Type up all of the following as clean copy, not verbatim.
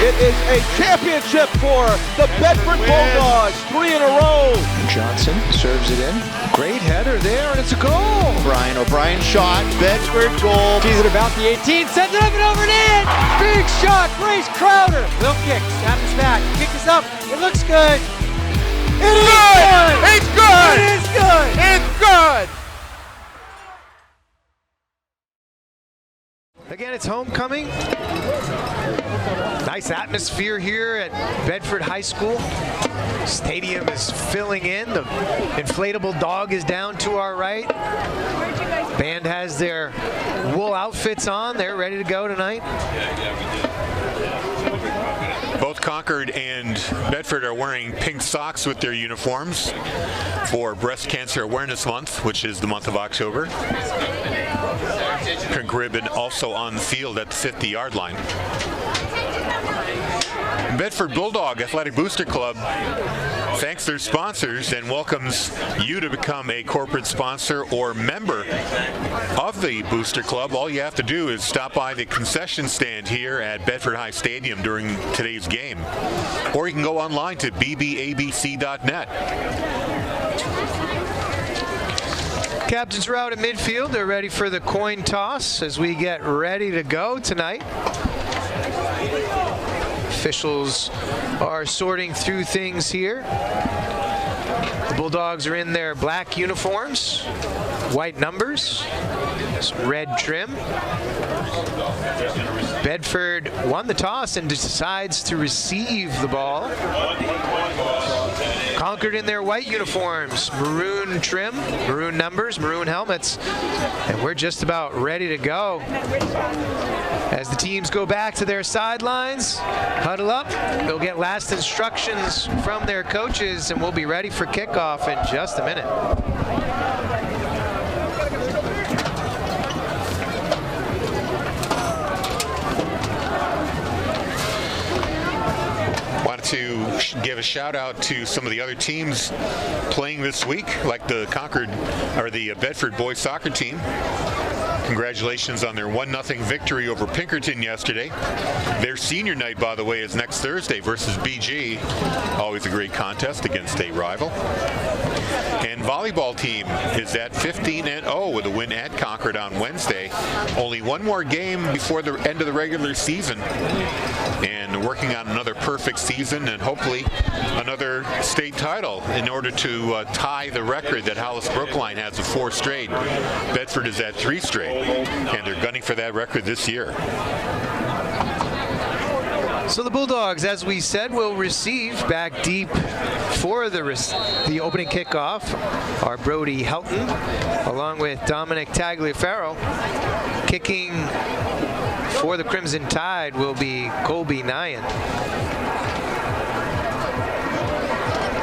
It is a championship for the Bedford Bulldogs, 3 in a row. Johnson serves it in. Great header there, and it's a goal. Brian O'Brien shot, Bedford goal. He's at about the 18, sends it up and over and in. Big shot, Grace Crowder. Will kick, snaps back, kick is up. It looks good. It is good. It's good. It is good. It's good. Again, it's homecoming. Nice atmosphere here at Bedford High School. Stadium is filling in. The inflatable dog is down to our right. Band has their wool outfits on. They're ready to go tonight. Both Concord and Bedford are wearing pink socks with their uniforms for Breast Cancer Awareness Month, which is the month of October. Pink ribbon also on the field at the 50-yard line. Bedford Bulldog Athletic Booster Club thanks their sponsors and welcomes you to become a corporate sponsor or member of the Booster Club. All you have to do is stop by the concession stand here at Bedford High Stadium during today's game. Or you can go online to bbabc.net. Captains are out at midfield. They're ready for the coin toss as we get ready to go tonight. Officials are sorting through things here. The Bulldogs are in their black uniforms, white numbers, red trim. Bedford won the toss and decides to receive the ball. Concord in their white uniforms, maroon trim, maroon numbers, maroon helmets, and we're just about ready to go. As the teams go back to their sidelines, huddle up, they'll get last instructions from their coaches, and we'll be ready for kickoff in just a minute. Wanted to give a shout out to some of the other teams playing this week, like the Bedford boys soccer team. Congratulations on their 1-0 victory over Pinkerton yesterday. Their senior night, by the way, is next Thursday versus BG. Always a great contest against a rival. And volleyball team is at 15-0 with a win at Concord on Wednesday. Only one more game before the end of the regular season. And working on another perfect season and hopefully another state title in order to tie the record that Hollis Brookline has of 4 straight. Bedford is at 3 straight, and they're gunning for that record this year. So the Bulldogs, as we said, will receive back deep for the opening kickoff are Brody Helton, along with Dominic Tagliaferro. Kicking for the Crimson Tide will be Colby Nyan.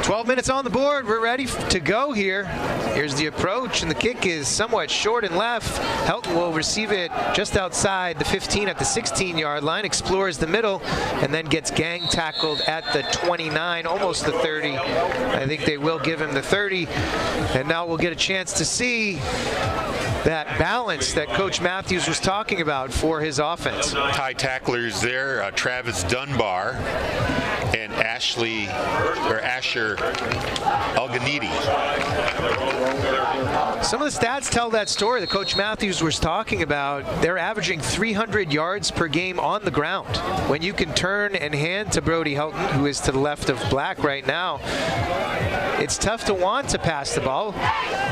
12 minutes on the board. We're ready to go here. Here's the approach, and the kick is somewhat short and left. Helton will receive it just outside the 15 at the 16-yard line, explores the middle, and then gets gang tackled at the 29, almost the 30. I think they will give him the 30, and now we'll get a chance to see that balance that Coach Matthews was talking about for his offense. High tacklers there, Travis Dunbar and Asher Alganidi. Some of the stats tell that story that Coach Matthews was talking about. They're averaging 300 yards per game on the ground. When you can turn and hand to Brody Helton, who is to the left of Black right now, it's tough to want to pass the ball.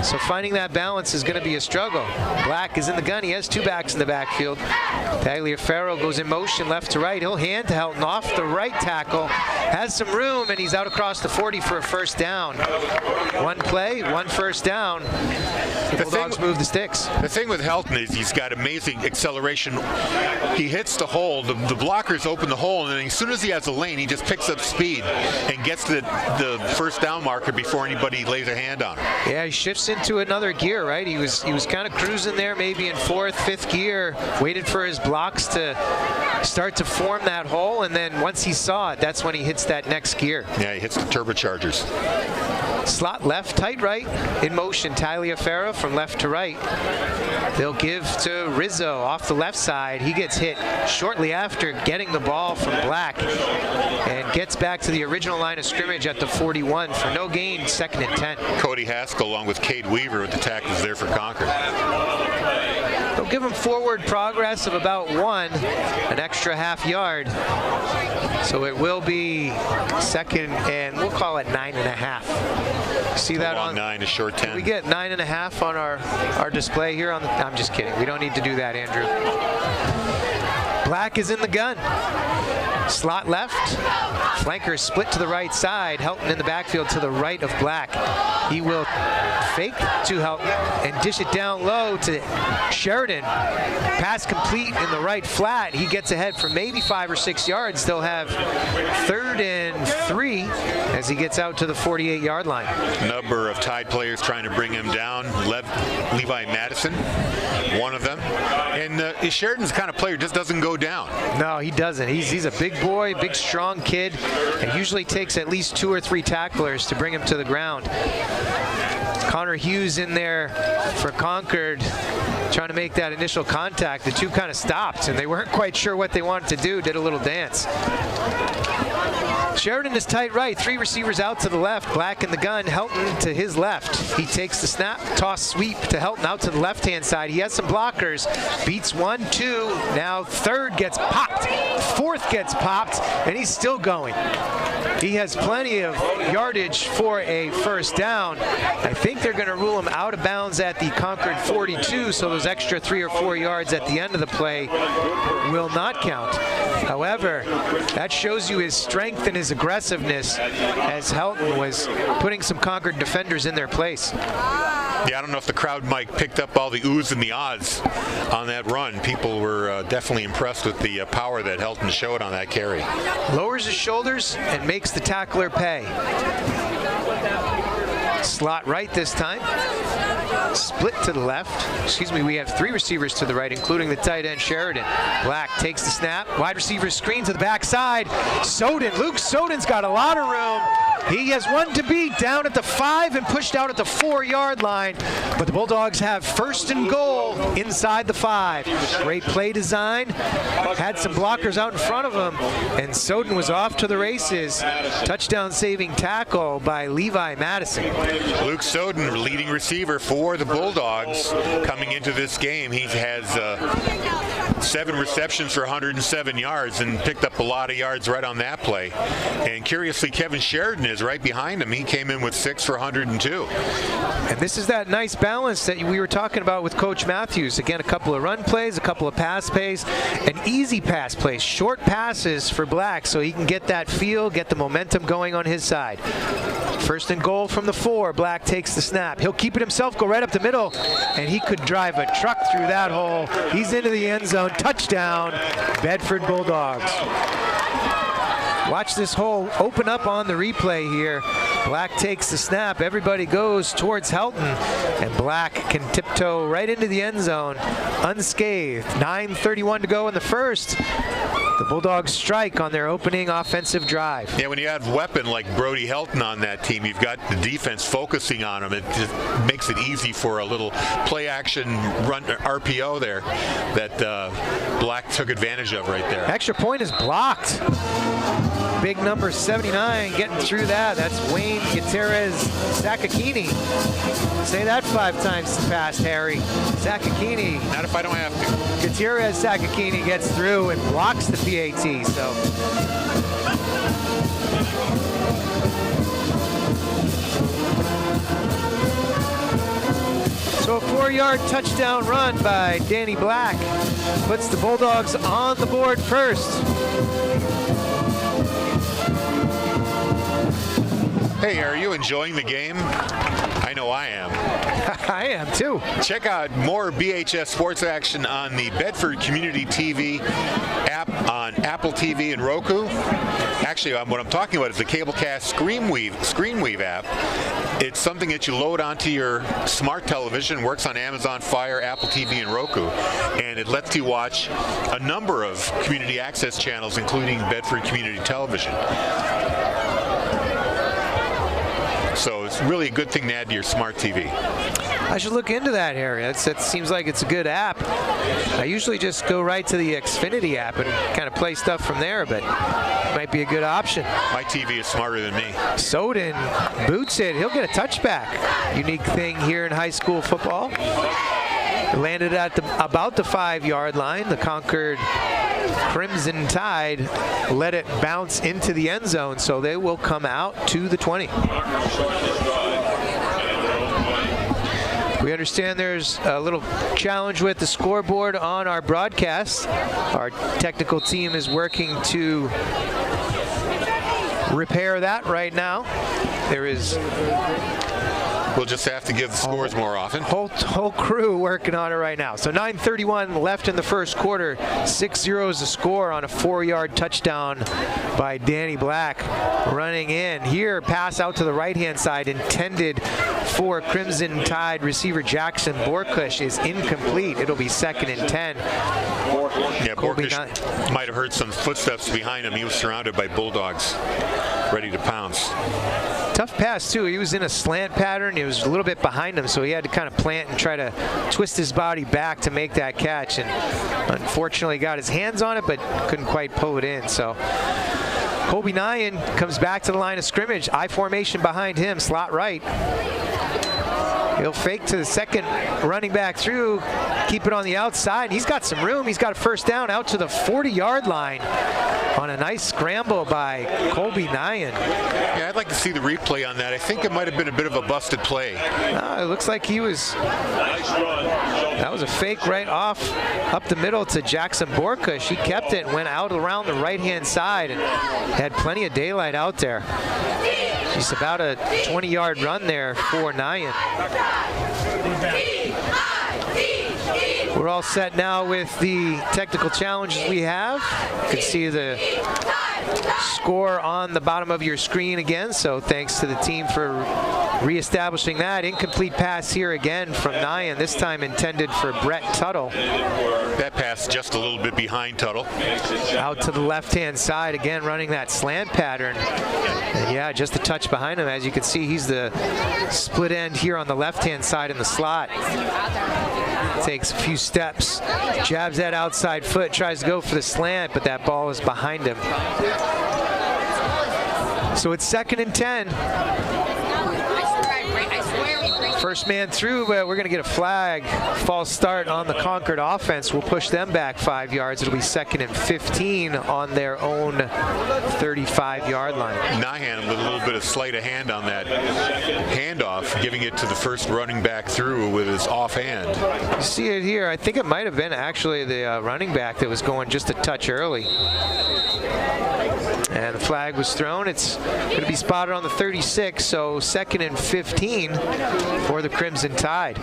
So finding that balance is going to be a struggle. Black is in the gun. He has 2 backs in the backfield. Tagliaferro goes in motion left to right. He'll hand to Helton off the right tackle. Has some room, and he's out across the 40 for a first down. One play, 1 first down. The Bulldogs move the sticks. The thing with Helton is he's got amazing acceleration. He hits the hole. The blockers open the hole, and then as soon as he has a lane, he just picks up speed and gets to the first down marker before anybody lays a hand on him. Yeah, he shifts into another gear, right? He was kind of cruising there, maybe in 4th, 5th gear, waited for his blocks to start to form that hole, and then once he saw it, that's when he hits that next gear. Yeah, he hits the turbochargers. Slot left, tight right. In motion, Taliaferro from left to right. They'll give to Rizzo off the left side. He gets hit shortly after getting the ball from Black and gets back to the original line of scrimmage at the 41 for no gain, 2nd and 10. Cody Haskell along with Cade Weaver with the tackles there for Concord. They'll give him forward progress of about 1, an extra half yard. So it will be 2nd and we'll call it 9.5. See that on 9 to short 10. We get 9.5 on our display here on the. I'm just kidding. We don't need to do that, Andrew. Black is in the gun. Slot left. Flanker split to the right side. Helton in the backfield to the right of Black. He will fake to Helton and dish it down low to Sheridan. Pass complete in the right flat. He gets ahead for maybe 5 or 6 yards. They'll have 3rd and 3 as he gets out to the 48-yard line. Number of Tide players trying to bring him down. Levi Madison, one of them. And Sheridan's the kind of player just doesn't go down. No, he doesn't. He's a big boy, big strong kid, and usually takes at least 2 or 3 tacklers to bring him to the ground. Connor Hughes in there for Concord, trying to make that initial contact. The two kind of stopped, and they weren't quite sure what they wanted to do, did a little dance. Sheridan is tight right, 3 receivers out to the left. Black in the gun, Helton to his left. He takes the snap, toss sweep to Helton out to the left-hand side. He has some blockers, beats 1, 2, now 3rd gets popped, 4th gets popped, and he's still going. He has plenty of yardage for a first down. I think they're going to rule him out of bounds at the Concord 42, so those extra 3 or 4 yards at the end of the play will not count. However, that shows you his strength and his aggressiveness as Helton was putting some Concord defenders in their place. Yeah, I don't know if the crowd mic picked up all the oohs and the ahs on that run. People were definitely impressed with the power that Helton showed on that carry. Lowers his shoulders and makes the tackler pay. Slot right this time. Split to the left. Excuse me, we have 3 receivers to the right, including the tight end Sheridan. Black takes the snap. Wide receiver screen to the backside. Soden, Luke Soden's got a lot of room. He has one to beat down at the 5 and pushed out at the 4-yard line. But the Bulldogs have 1st and goal inside the 5. Great play design. Had some blockers out in front of him. And Soden was off to the races. Touchdown saving tackle by Levi Madison. Luke Soden, leading receiver for the Bulldogs coming into this game. He has 7 receptions for 107 yards and picked up a lot of yards right on that play. And curiously, Kevin Sheridan is right behind him. He came in with 6 for 102. And this is that nice balance that we were talking about with Coach Matthews. Again, a couple of run plays, a couple of pass plays, an easy pass plays, short passes for Black so he can get that feel, get the momentum going on his side. 1st and goal from the 4. Black takes the snap. He'll keep it himself, go right up the middle, and he could drive a truck through that hole. He's into the end zone. Touchdown, Bedford Bulldogs. Watch this hole open up on the replay here. Black takes the snap. Everybody goes towards Helton, and Black can tiptoe right into the end zone unscathed. 9:31 to go in the first. The Bulldogs strike on their opening offensive drive. Yeah, when you have a weapon like Brody Helton on that team, you've got the defense focusing on him. It just makes it easy for a little play-action run RPO there that Black took advantage of right there. Extra point is blocked. Big number 79 getting through that. That's Wayne Gutierrez Sakakini. Say that 5 times fast, Harry. Sakakini. Not if I don't have to. Gutierrez Sakakini gets through and blocks the PAT. So a 4-yard touchdown run by Danny Black puts the Bulldogs on the board first. Hey, are you enjoying the game? I know I am. I am too. Check out more BHS sports action on the Bedford Community TV app on Apple TV and Roku. Actually, what I'm talking about is the Cablecast Screenweave app. It's something that you load onto your smart television, works on Amazon Fire, Apple TV, and Roku, and it lets you watch a number of community access channels, including Bedford Community Television. So it's really a good thing to add to your smart TV. I should look into that, Harry. That seems like it's a good app. I usually just go right to the Xfinity app and kind of play stuff from there, but it might be a good option. My TV is smarter than me. Soden boots it. He'll get a touchback. Unique thing here in high school football. Landed at about the 5-yard line. The Concord Crimson Tide let it bounce into the end zone, so they will come out to the 20. We understand there's a little challenge with the scoreboard on our broadcast. Our technical team is working to repair that right now. There is... We'll just have to give the scores more often. Whole crew working on it right now. So 9:31 left in the first quarter. 6-0 is the score on a 4-yard touchdown by Danny Black. Running in here, pass out to the right-hand side, intended for Crimson Tide receiver Jackson Borkush, is incomplete. It'll be 2nd and 10. Yeah, Borkush might have heard some footsteps behind him. He was surrounded by Bulldogs, ready to pounce. Tough pass, too. He was in a slant pattern. He was a little bit behind him, so he had to kind of plant and try to twist his body back to make that catch. And unfortunately got his hands on it, but couldn't quite pull it in. So Colby Nyan comes back to the line of scrimmage. I formation behind him, slot right. He'll fake to the second running back through, keep it on the outside. He's got some room. He's got a first down out to the 40-yard line on a nice scramble by Colby Nyan. Yeah, I'd like to see the replay on that. I think it might have been a bit of a busted play. It looks like he was... That was a fake right off up the middle to Jackson Borkush. He kept it and went out around the right-hand side and had plenty of daylight out there. Just about a 20-yard run there for Nyan. We're all set now with the technical challenges we have. You can see the score on the bottom of your screen again, so thanks to the team for reestablishing that. Incomplete pass here again from Nyan, this time intended for Brett Tuttle. That pass just a little bit behind Tuttle. Out to the left-hand side, again running that slant pattern. And yeah, just a touch behind him. As you can see, he's the split end here on the left-hand side in the slot. Takes a few steps, jabs that outside foot, tries to go for the slant, but that ball is behind him. So it's 2nd and 10. First man through, but we're going to get a flag. False start on the Concord offense. We'll push them back 5 yards. It'll be 2nd and 15 on their own 35-yard line. Nyan with a little bit of sleight of hand on that handoff, giving it to the first running back through with his offhand. You see it here. I think it might have been actually the running back that was going just a touch early. And the flag was thrown. It's going to be spotted on the 36, so 2nd and 15 for the Crimson Tide.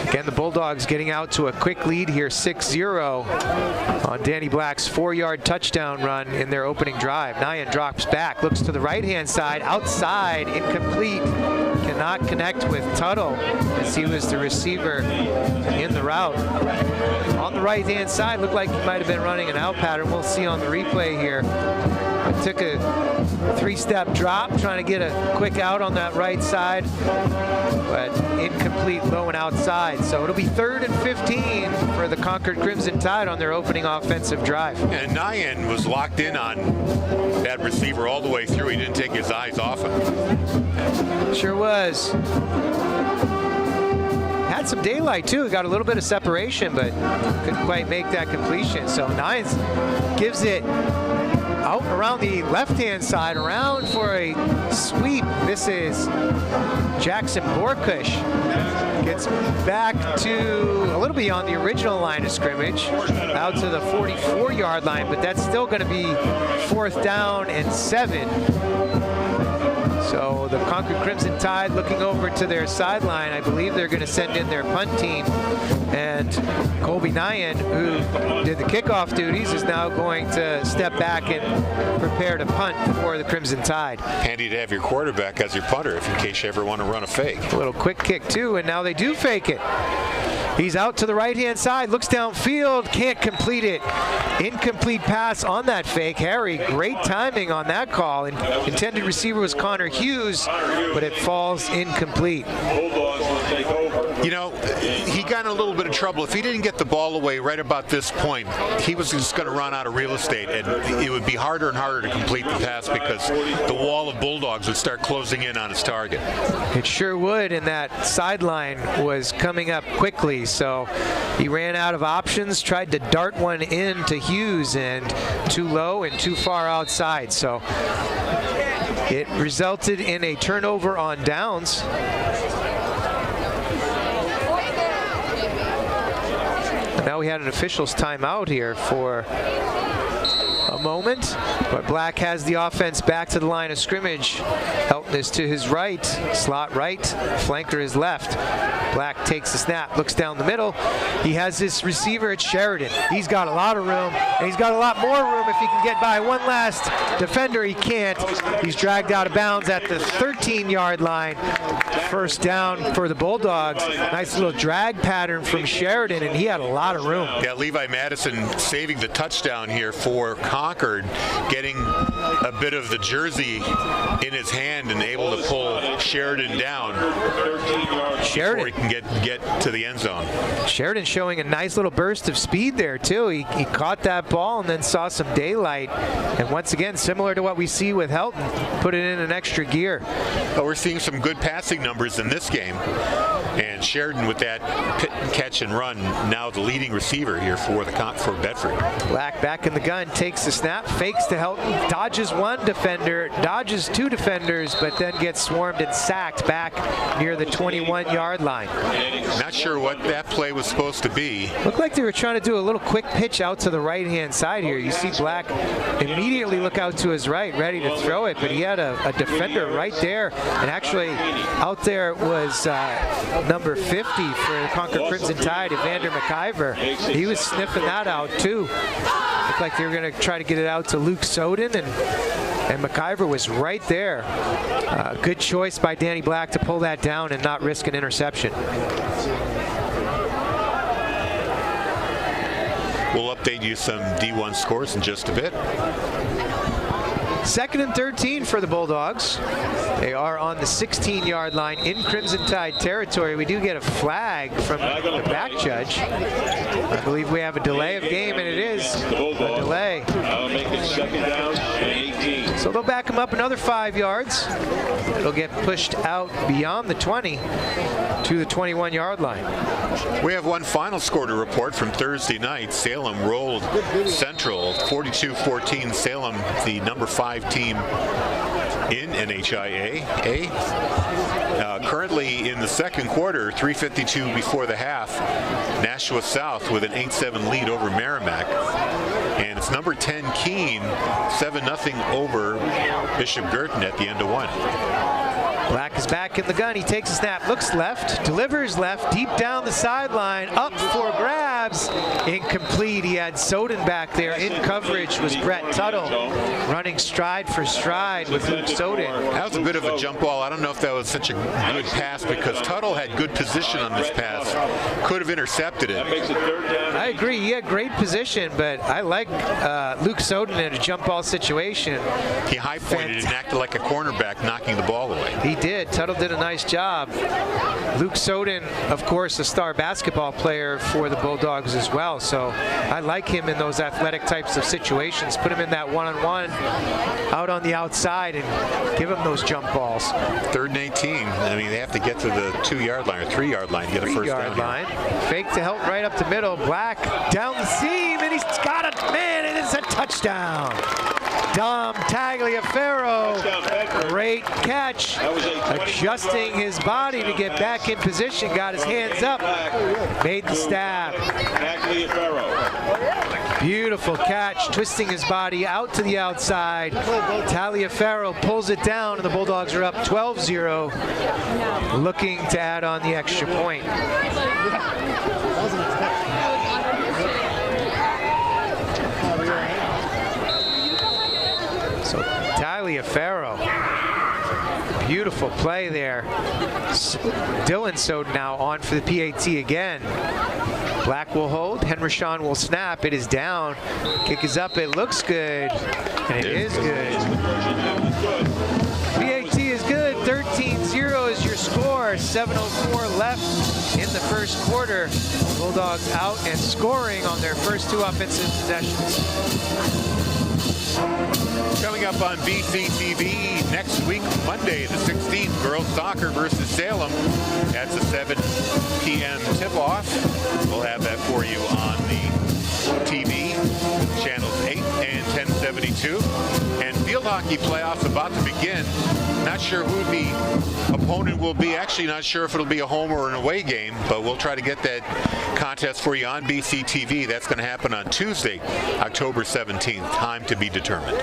Again, the Bulldogs getting out to a quick lead here, 6-0 on Danny Black's 4-yard touchdown run in their opening drive. Nyan drops back, looks to the right-hand side, outside, incomplete. Cannot connect with Tuttle as he was the receiver in the route. On the right-hand side, looked like he might have been running an out pattern. We'll see on the replay here. It took a 3-step drop, trying to get a quick out on that right side, but incomplete, low and outside. So it'll be 3rd and 15 for the Concord Crimson Tide on their opening offensive drive. And Nyan was locked in on that receiver all the way through. He didn't take his eyes off him. Sure was. Had some daylight too. Got a little bit of separation, but couldn't quite make that completion. So Nyan gives it out around the left-hand side, around for a sweep. This is Jackson Borkush. Gets back to a little beyond the original line of scrimmage, out to the 44-yard line, but that's still going to be 4th down and 7. So the Concord Crimson Tide looking over to their sideline. I believe they're going to send in their punt team. And Colby Nyan, who did the kickoff duties, is now going to step back and prepare to punt for the Crimson Tide. Handy to have your quarterback as your punter if in case you ever want to run a fake. A little quick kick too, and now they do fake it. He's out to the right-hand side, looks downfield, can't complete it. Incomplete pass on that fake. Harry, great timing on that call. And intended receiver was Connor Hughes, but it falls incomplete. You know, he got in a little bit of trouble. If he didn't get the ball away right about this point, he was just going to run out of real estate, and it would be harder and harder to complete the pass because the wall of Bulldogs would start closing in on his target. It sure would, and that sideline was coming up quickly, so he ran out of options, tried to dart one in to Hughes, and too low and too far outside, so it resulted in a turnover on downs. Now we had an official's timeout here for a moment, but Black has the offense back to the line of scrimmage. Helton is to his right, slot right, flanker is left. Black takes the snap, looks down the middle. He has this receiver at Sheridan. He's got a lot of room, and he's got a lot more room if he can get by one last defender. He can't. He's dragged out of bounds at the 13-yard line. First down for the Bulldogs. Nice little drag pattern from Sheridan, and he had a lot of room. Yeah, Levi Madison saving the touchdown here for Concord, getting a bit of the jersey in his hand and able to pull Sheridan down before he can get to the end zone. Sheridan showing a nice little burst of speed there too. He caught that ball and then saw some daylight, and once again, similar to what we see with Helton, put it in an extra gear. But we're seeing some good passing numbers in this game, and Sheridan with that catch and run, now the leading receiver here for Bedford. Black back in the gun, takes the snap, fakes to Helton, dodges one defender, dodges two defenders, but then gets swarmed and sacked back near the 21-yard line. Not sure what that play was supposed to be. Looked like they were trying to do a little quick pitch out to the right-hand side here. You see Black immediately look out to his right, ready to throw it, but he had a defender right there, and actually out there was number 50 for the Concord Crimson Tide, Evander McIver. He was sniffing that out too. Looked like they were going to try to get it out to Luke Soden, and McIver was right there. Good choice by Danny Black to pull that down and not risk an interception. We'll update you some D1 scores in just a bit. 2nd and 13 for the Bulldogs. They are on the 16-yard line in Crimson Tide territory. We do get a flag from the back judge. I believe we have a delay of game, and it is a delay. So they'll back him up another 5 yards. It'll get pushed out beyond the 20 to the 21-yard line. We have one final score to report from Thursday night. Salem rolled Central 42-14. Salem, the number 5 team in NHIA. Currently in the second quarter, 3:52 before the half, Nashua South with an 8-7 lead over Merrimack. And it's number 10 Keene, 7-0 over Bishop Girton at the end of one. Black is back in the gun. He takes a snap, looks left, delivers left, deep down the sideline, up for grabs. Incomplete. He had Soden back there. In coverage was Brett Tuttle, running stride for stride with Luke Soden. That was a bit of a jump ball. I don't know if that was such a good pass because Tuttle had good position on this pass. Could have intercepted it. I agree. He had great position, but I like Luke Soden in a jump ball situation. He high-pointed and acted like a cornerback, knocking the ball away. He did. Tuttle did a nice job. Luke Soden, of course, a star basketball player for the Bulldogs as well. So I like him in those athletic types of situations. Put him in that one-on-one out on the outside and give him those jump balls. 3rd and 18. I mean, they have to get to the 2-yard line or 3-yard line to get a first down. 3-yard line. Fake to help right up the middle. Black down the seam, and he's got it. Man, it is a touchdown. Dom Tagliaferro, great catch, adjusting his body to get back in position, got his hands up, made the stab. Beautiful catch, twisting his body out to the outside. Tagliaferro pulls it down, and the Bulldogs are up 12-0, looking to add on the extra point. So Tagliaferro Beautiful play there. Dylan Soden now on for the PAT again. Black will hold, Henryshawn will snap, it is down. Kick is up, it looks good, and it is good. PAT is good, 13-0 is your score, 7:04 left in the first quarter. Bulldogs out and scoring on their first 2 offensive possessions. Coming up on BCTV next week, Monday the 16th, girls soccer versus Salem. That's a 7 p.m. tip-off. We'll have that for you on the TV, channels 8 and 1072. And field hockey playoffs about to begin. Not sure who the opponent will be. Actually, not sure if it'll be a home or an away game, but we'll try to get that contest for you on BCTV. That's going to happen on Tuesday, October 17th. Time to be determined.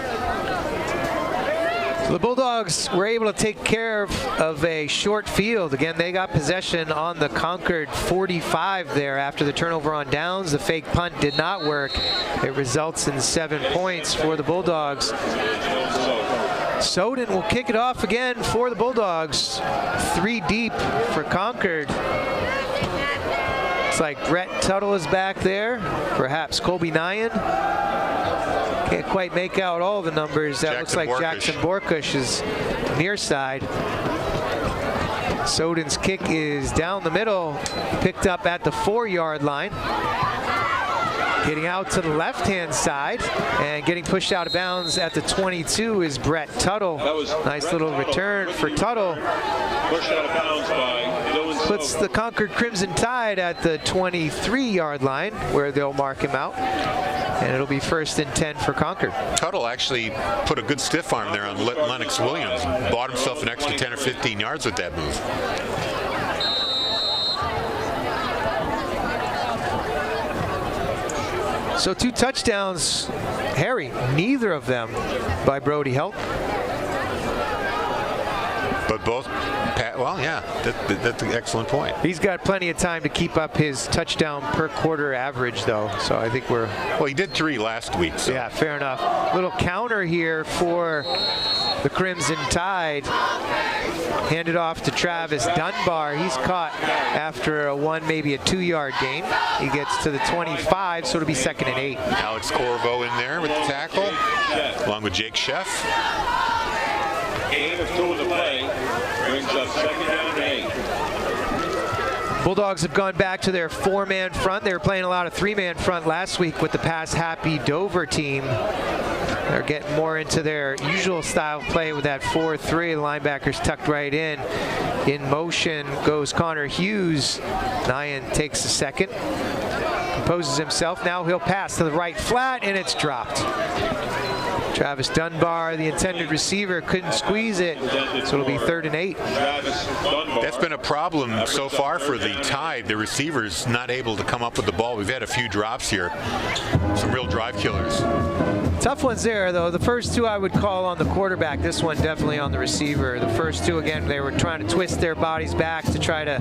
So the Bulldogs were able to take care of a short field. Again, they got possession on the Concord 45 there after the turnover on downs. The fake punt did not work. It results in 7 points for the Bulldogs. Soden will kick it off again for the Bulldogs. 3 deep for Concord. Looks like Brett Tuttle is back there. Perhaps Colby Nyan. Can't quite make out all the numbers. That looks like Jackson Borkush is near side. Soden's kick is down the middle, picked up at the 4-yard line. Getting out to the left-hand side and getting pushed out of bounds at the 22 is Brett Tuttle. Nice little return for Tuttle. Pushed out of bounds by Dylan. Puts the Concord Crimson Tide at the 23-yard line where they'll mark him out. And it'll be 1st and 10 for Concord. Tuttle actually put a good stiff arm there on Lennox Williams. Bought himself an extra 10 or 15 yards with that move. So 2 touchdowns, Harry, neither of them by Brody Helt. But both, well, yeah, that's an excellent point. He's got plenty of time to keep up his touchdown per quarter average, though. So I think we're... Well, he did 3 last week. So. Yeah, fair enough. Little counter here for the Crimson Tide. Handed off to Travis Dunbar. He's caught after a 1, maybe a 2-yard gain. He gets to the 25, so it'll be 2nd and 8. Alex Corvo in there with the tackle, along with Jake Sheff. Game of 2 in the play brings up 2nd down and 8. Bulldogs have gone back to their 4-man front. They were playing a lot of 3-man front last week with the pass-happy Dover team. They're getting more into their usual style of play with that 4-3. The linebackers tucked right in. In motion goes Connor Hughes. Nyan takes the second. Composes himself. Now he'll pass to the right flat, and it's dropped. Travis Dunbar, the intended receiver, couldn't squeeze it, so it'll be 3rd and 8. That's been a problem so far for the Tide. The receivers not able to come up with the ball. We've had a few drops here. Some real drive killers. Tough ones there, though. The first 2 I would call on the quarterback. This one definitely on the receiver. The first 2, again, they were trying to twist their bodies back to try to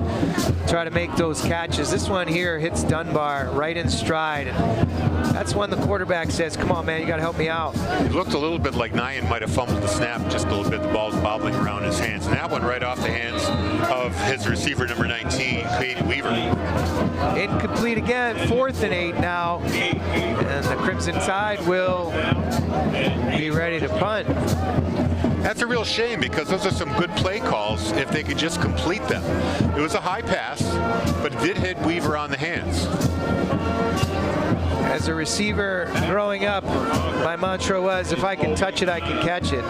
make those catches. This one here hits Dunbar right in stride. And that's when the quarterback says, come on, man, you got to help me out. It looked a little bit like Nyan might have fumbled the snap just a little bit. The ball's bobbling around his hands. And that one right off the hands of his receiver, number 19, Katie Weaver. Incomplete again, 4th and 8 now. And the Crimson Tide will be ready to punt. That's a real shame because those are some good play calls if they could just complete them. It was a high pass, but it did hit Weaver on the hands. As a receiver growing up, my mantra was, if I can touch it, I can catch it.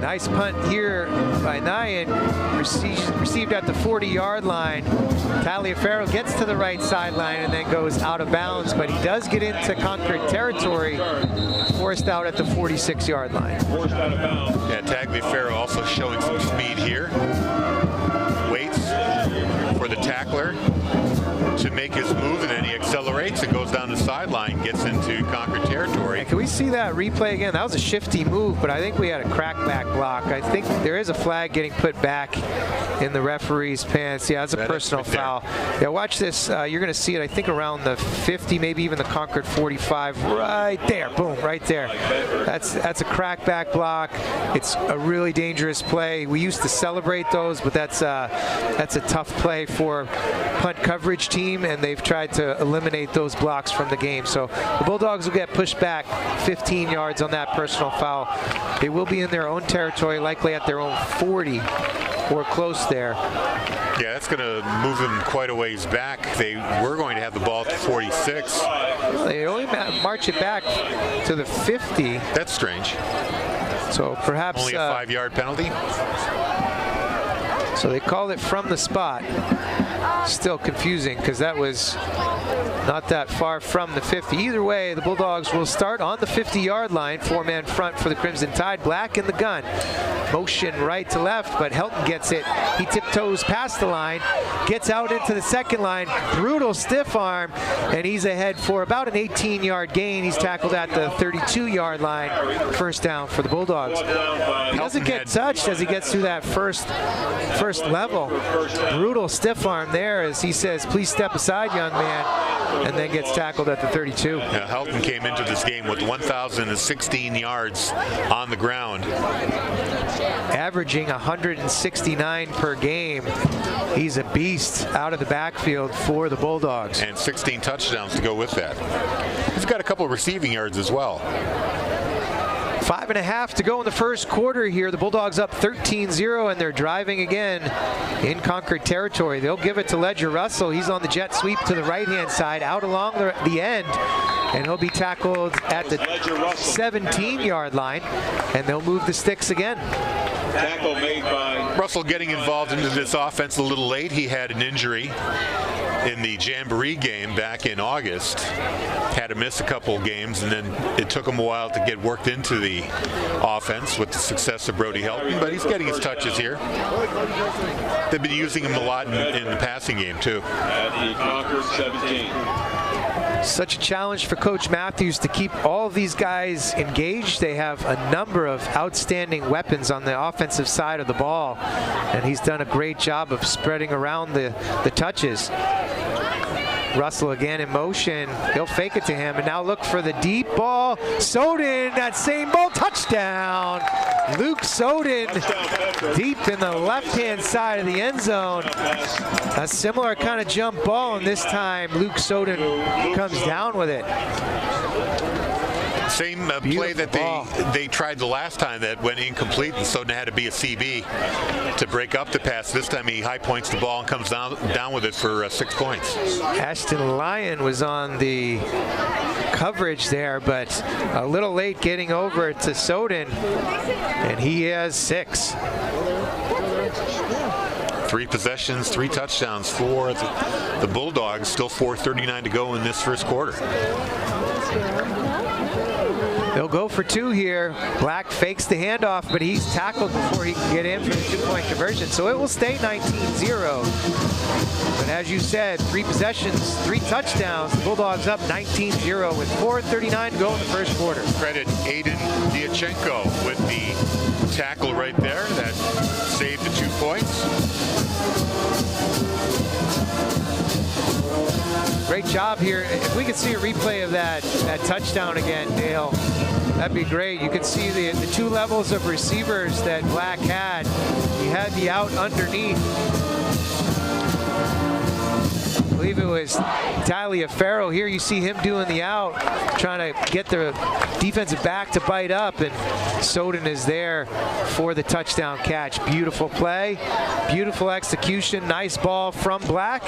Nice punt here by Nyan, received at the 40-yard line. Taliaferro gets to the right sideline and then goes out of bounds, but he does get into Concord territory, forced out at the 46-yard line. Yeah, Tagliaferro also showing some speed here. Waits for the tackler. to make his move, and then he accelerates and goes down the sideline, gets into Concord territory. Can we see that replay again? That was a shifty move, but I think we had a crackback block. I think there is a flag getting put back in the referee's pants. Yeah, that's a personal foul. Yeah, watch this. You're going to see it, I think, around the 50, maybe even the Concord 45. Right there. Boom, right there. That's a crackback block. It's a really dangerous play. We used to celebrate those, but that's a tough play for punt coverage team, and they've tried to eliminate those blocks from the game. So the Bulldogs will get pushed back 15 yards on that personal foul. They will be in their own territory, likely at their own 40 or close there. Yeah, that's going to move them quite a ways back. They were going to have the ball at the 46. They only march it back to the 50. That's strange. So perhaps only a 5-yard penalty. So they called it from the spot. Still confusing because that was not that far from the 50. Either way, the Bulldogs will start on the 50-yard line. 4-man front for the Crimson Tide. Black in the gun. Motion right to left, but Helton gets it. He tiptoes past the line, gets out into the second line. Brutal stiff arm, and he's ahead for about an 18-yard gain. He's tackled at the 32-yard line. First down for the Bulldogs. He doesn't get touched as he gets through that first level. Brutal stiff arm there as he says, "Please step aside, young man," and then gets tackled at the 32. Yeah, Helton came into this game with 1,016 yards on the ground. Averaging 169 per game. He's a beast out of the backfield for the Bulldogs. And 16 touchdowns to go with that. He's got a couple of receiving yards as well. 5.5 to go in the first quarter here. The Bulldogs up 13-0, and they're driving again in Concord territory. They'll give it to Ledger Russell. He's on the jet sweep to the right-hand side, out along the end, and he'll be tackled at the 17-yard line, and they'll move the sticks again. Tackle made by Russell getting involved into this offense a little late. He had an injury in the Jamboree game back in August. Had to miss a couple games, and then it took him a while to get worked into the offense with the success of Brody Helton, but he's getting his touches here. They've been using him a lot in the passing game too. at the Concord 17. Such a challenge for Coach Matthews to keep all of these guys engaged. They have a number of outstanding weapons on the offensive side of the ball, and he's done a great job of spreading around the touches. Russell again in motion. He'll fake it to him, and now look for the deep ball. Soden, that same ball, touchdown. Luke Soden deep in the left-hand side of the end zone. A similar kind of jump ball, and this time Luke Soden comes down with it. Same play that they tried the last time that went incomplete, and Soden had to be a CB to break up the pass. This time he high points the ball and comes down with it for 6 points. Ashton Lyon was on the coverage there, but a little late getting over to Soden, and he has 6. 3 possessions, 3 touchdowns for the Bulldogs. Still 4:39 to go in this first quarter. They'll go for 2 here. Black fakes the handoff, but he's tackled before he can get in for the 2-point conversion. So it will stay 19-0. But as you said, 3 possessions, 3 touchdowns. The Bulldogs up 19-0 with 4:39 to go in the first quarter. Credit Aiden Diachenko with the tackle right there that saved the 2 points. Great job here. If we could see a replay of that touchdown again, Dale, that'd be great. You could see the 2 levels of receivers that Black had. He had the out underneath. I believe it was Taliaferro. Here you see him doing the out, trying to get the defensive back to bite up, and Soden is there for the touchdown catch. Beautiful play, beautiful execution, nice ball from Black,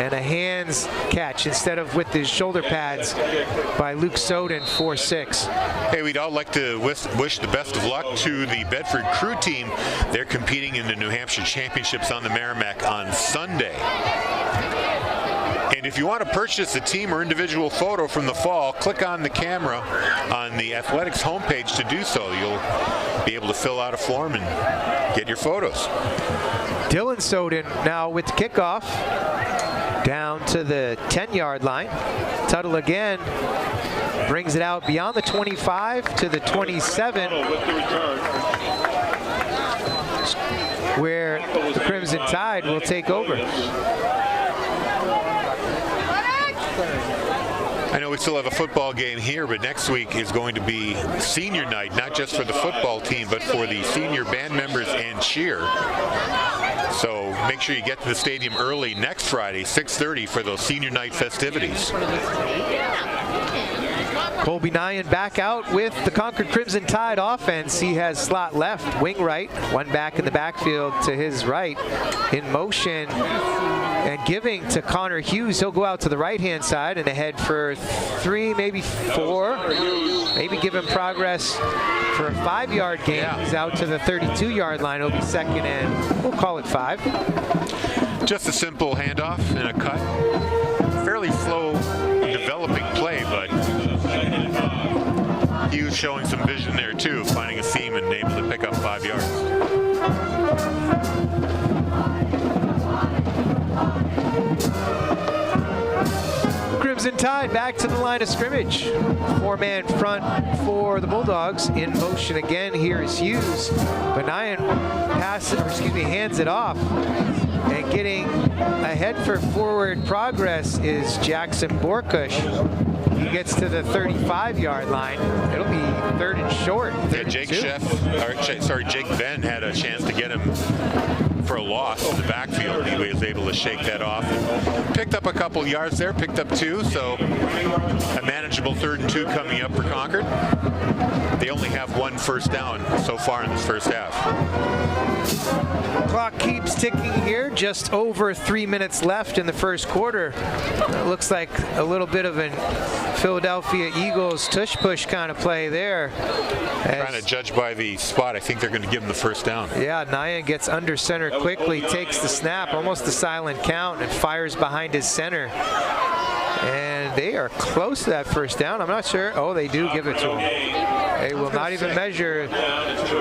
and a hands catch instead of with his shoulder pads by Luke Soden for 6. Hey, we'd all like to wish the best of luck to the Bedford crew team. They're competing in the New Hampshire Championships on the Merrimack on Sunday. And if you want to purchase a team or individual photo from the fall, click on the camera on the athletics homepage to do so. You'll be able to fill out a form and get your photos. Dylan Soden now with the kickoff. down to the 10-yard line. Tuttle again brings it out beyond the 25 to the 27, With the return. where the Crimson Tide will take over. I know we still have a football game here, but next week is going to be senior night, not just for the football team, but for the senior band members and cheer. So make sure you get to the stadium early next Friday, 6:30, for those senior night festivities. Colby Nyan back out with the Concord Crimson Tide offense. He has slot left, wing right, one back in the backfield to his right in motion. And giving to Connor Hughes, he'll go out to the right-hand side and ahead for 3, maybe 4. Maybe give him progress for a 5-yard gain. Yeah. He's out to the 32-yard line. It'll be second and we'll call it 5. Just a simple handoff and a cut. Fairly slow developing play, but Hughes showing some vision there too, finding a seam and able to pick up 5 yards. Crimson Tide back to the line of scrimmage. 4-man front for the Bulldogs. In motion again. Here is Hughes. But Nyan hands it off. And getting ahead for forward progress is Jackson Borkush. He gets to the 35-yard line. It'll be 3rd and short. Yeah, Jake Ben had a chance to get him for a loss in the backfield. He was able to shake that off. Picked up a couple yards there, picked up 2, so a manageable 3rd and 2 coming up for Concord. They only have 1 first down so far in this first half. Clock keeps ticking here. Just over 3 minutes left in the first quarter. It looks like a little bit of an Philadelphia Eagles tush-push kind of play there. Trying to judge by the spot, I think they're going to give him the first down. Yeah, Nyan gets under center quickly, takes the snap, almost a silent count, and fires behind his center. And they are close to that first down. I'm not sure. Oh, they do give it to him. They will not even measure.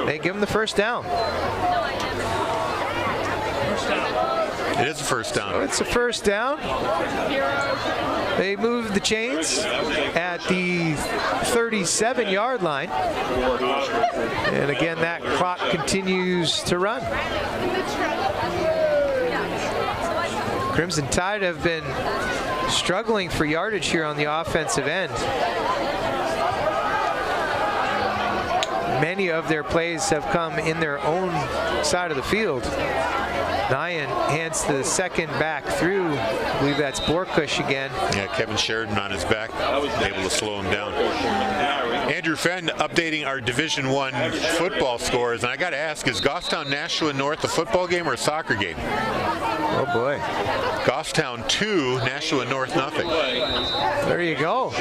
They give him the first down. It is a first down. So it's a first down. They move the chains at the 37-yard line. And again, that clock continues to run. Crimson Tide have been struggling for yardage here on the offensive end. Many of their plays have come in their own side of the field. Nyan hands to the second back through. I believe that's Borkush again. Yeah, Kevin Sheridan on his back, able to slow him down. Andrew Fenn updating our Division I football scores. And I got to ask, is Goffstown Nashua North a football game or a soccer game? Oh boy. Goffstown 2, Nashua North nothing. There you go.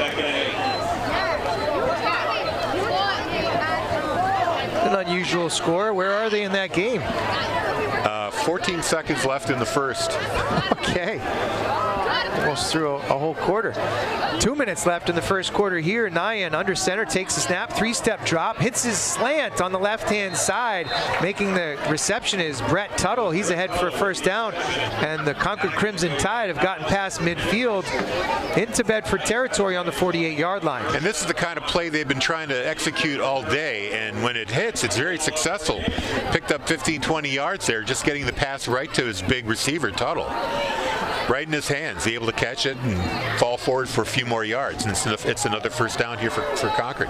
An unusual score. Where are they in that game? 14 seconds left in the first. Okay. Almost through a whole quarter. 2 minutes left in the first quarter here. Nyan under center, takes the snap, 3-step drop, hits his slant on the left-hand side. Making the reception is Brett Tuttle. He's ahead for a first down. And the Concord Crimson Tide have gotten past midfield into Bedford territory on the 48-yard line. And this is the kind of play they've been trying to execute all day. And when it hits, it's very successful. Picked up 15, 20 yards there, just getting the pass right to his big receiver, Tuttle. Right in his hands, he's able to catch it and fall forward for a few more yards. And it's another first down here for Concord.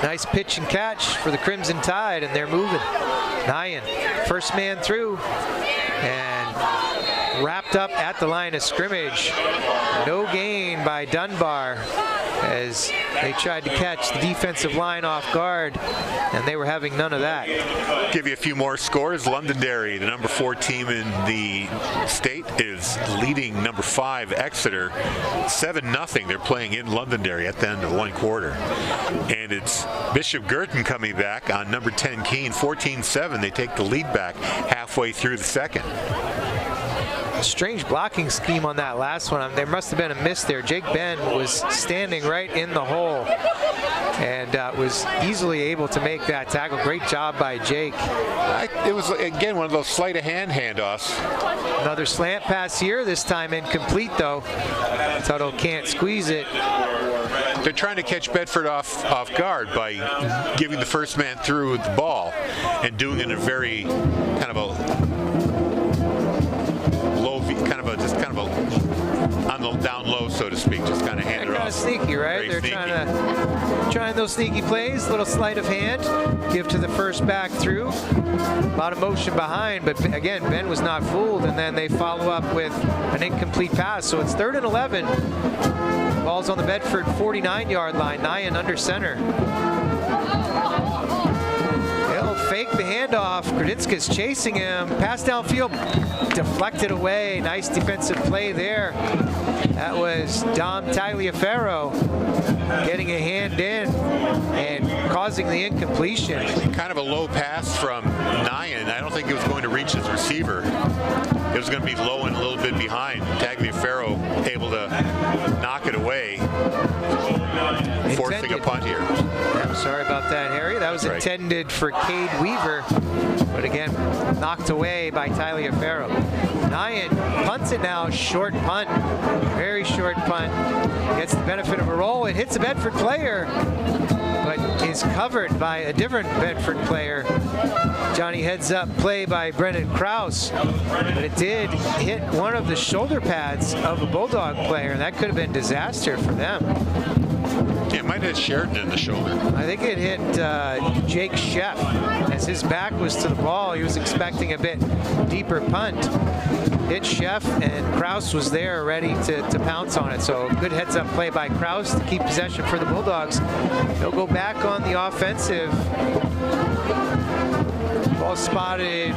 Nice pitch and catch for the Crimson Tide, and they're moving. Nyan, first man through, and wrapped up at the line of scrimmage. No gain by Dunbar as they tried to catch the defensive line off guard, and they were having none of that. Give you a few more scores. Londonderry, the number 4 team in the state, is leading number 5 Exeter 7-0. They're playing in Londonderry at the end of 1 quarter. And it's Bishop Girton coming back on number 10 Keene, 14-7. They take the lead back halfway through the second. Strange blocking scheme on that last one. There must have been a miss there. Jake Ben was standing right in the hole, and was easily able to make that tackle. Great job by Jake. It was, again, one of those sleight of hand handoffs. Another slant pass here, this time incomplete though. Tuttle can't squeeze it. They're trying to catch Bedford off guard by giving the first man through the ball and doing it in a very kind of a low, on the down low, so to speak, just kind of hand it off. Kind of sneaky, right? Very They're trying those sneaky plays, little sleight of hand, give to the first back through. A lot of motion behind, but again, Ben was not fooled, and then they follow up with an incomplete pass. So it's 3rd and 11. Ball's on the Bedford 49-yard line. Nyan under center. He'll fake the handoff. Gradinska's chasing him. Pass downfield, deflected away. Nice defensive play there. That was Dom Tagliaferro getting a hand in and causing the incompletion. Kind of a low pass from Nyan. I don't think it was going to reach his receiver. It was going to be low and a little bit behind. Tagliaferro able to knock it away, forcing a punt here. I'm sorry about that, Harry. That was intended for Cade Weaver, but again, knocked away by Tagliaferro. Nyan punts it now, short punt, very short punt. Gets the benefit of a roll. It hits a Bedford player, but is covered by a different Bedford player. Johnny heads up play by Brennan Krause, but it did hit one of the shoulder pads of a Bulldog player, and that could have been disaster for them. Yeah, it might have hit Sheridan in the shoulder. I think it hit Jake Sheff. As his back was to the ball, he was expecting a bit deeper punt. Hit Sheff, and Krause was there ready to pounce on it. So good heads-up play by Krause to keep possession for the Bulldogs. They'll go back on the offensive. Ball spotted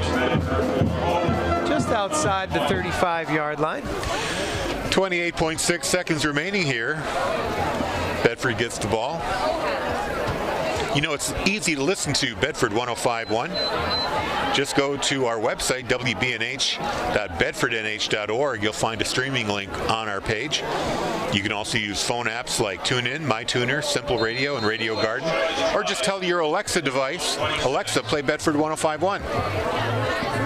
just outside the 35-yard line. 28.6 seconds remaining here. Bedford gets the ball. You know, it's easy to listen to Bedford 105.1. Just go to our website, wbnh.bedfordnh.org. You'll find a streaming link on our page. You can also use phone apps like TuneIn, MyTuner, Simple Radio, and Radio Garden. Or just tell your Alexa device, Alexa, play Bedford 105.1.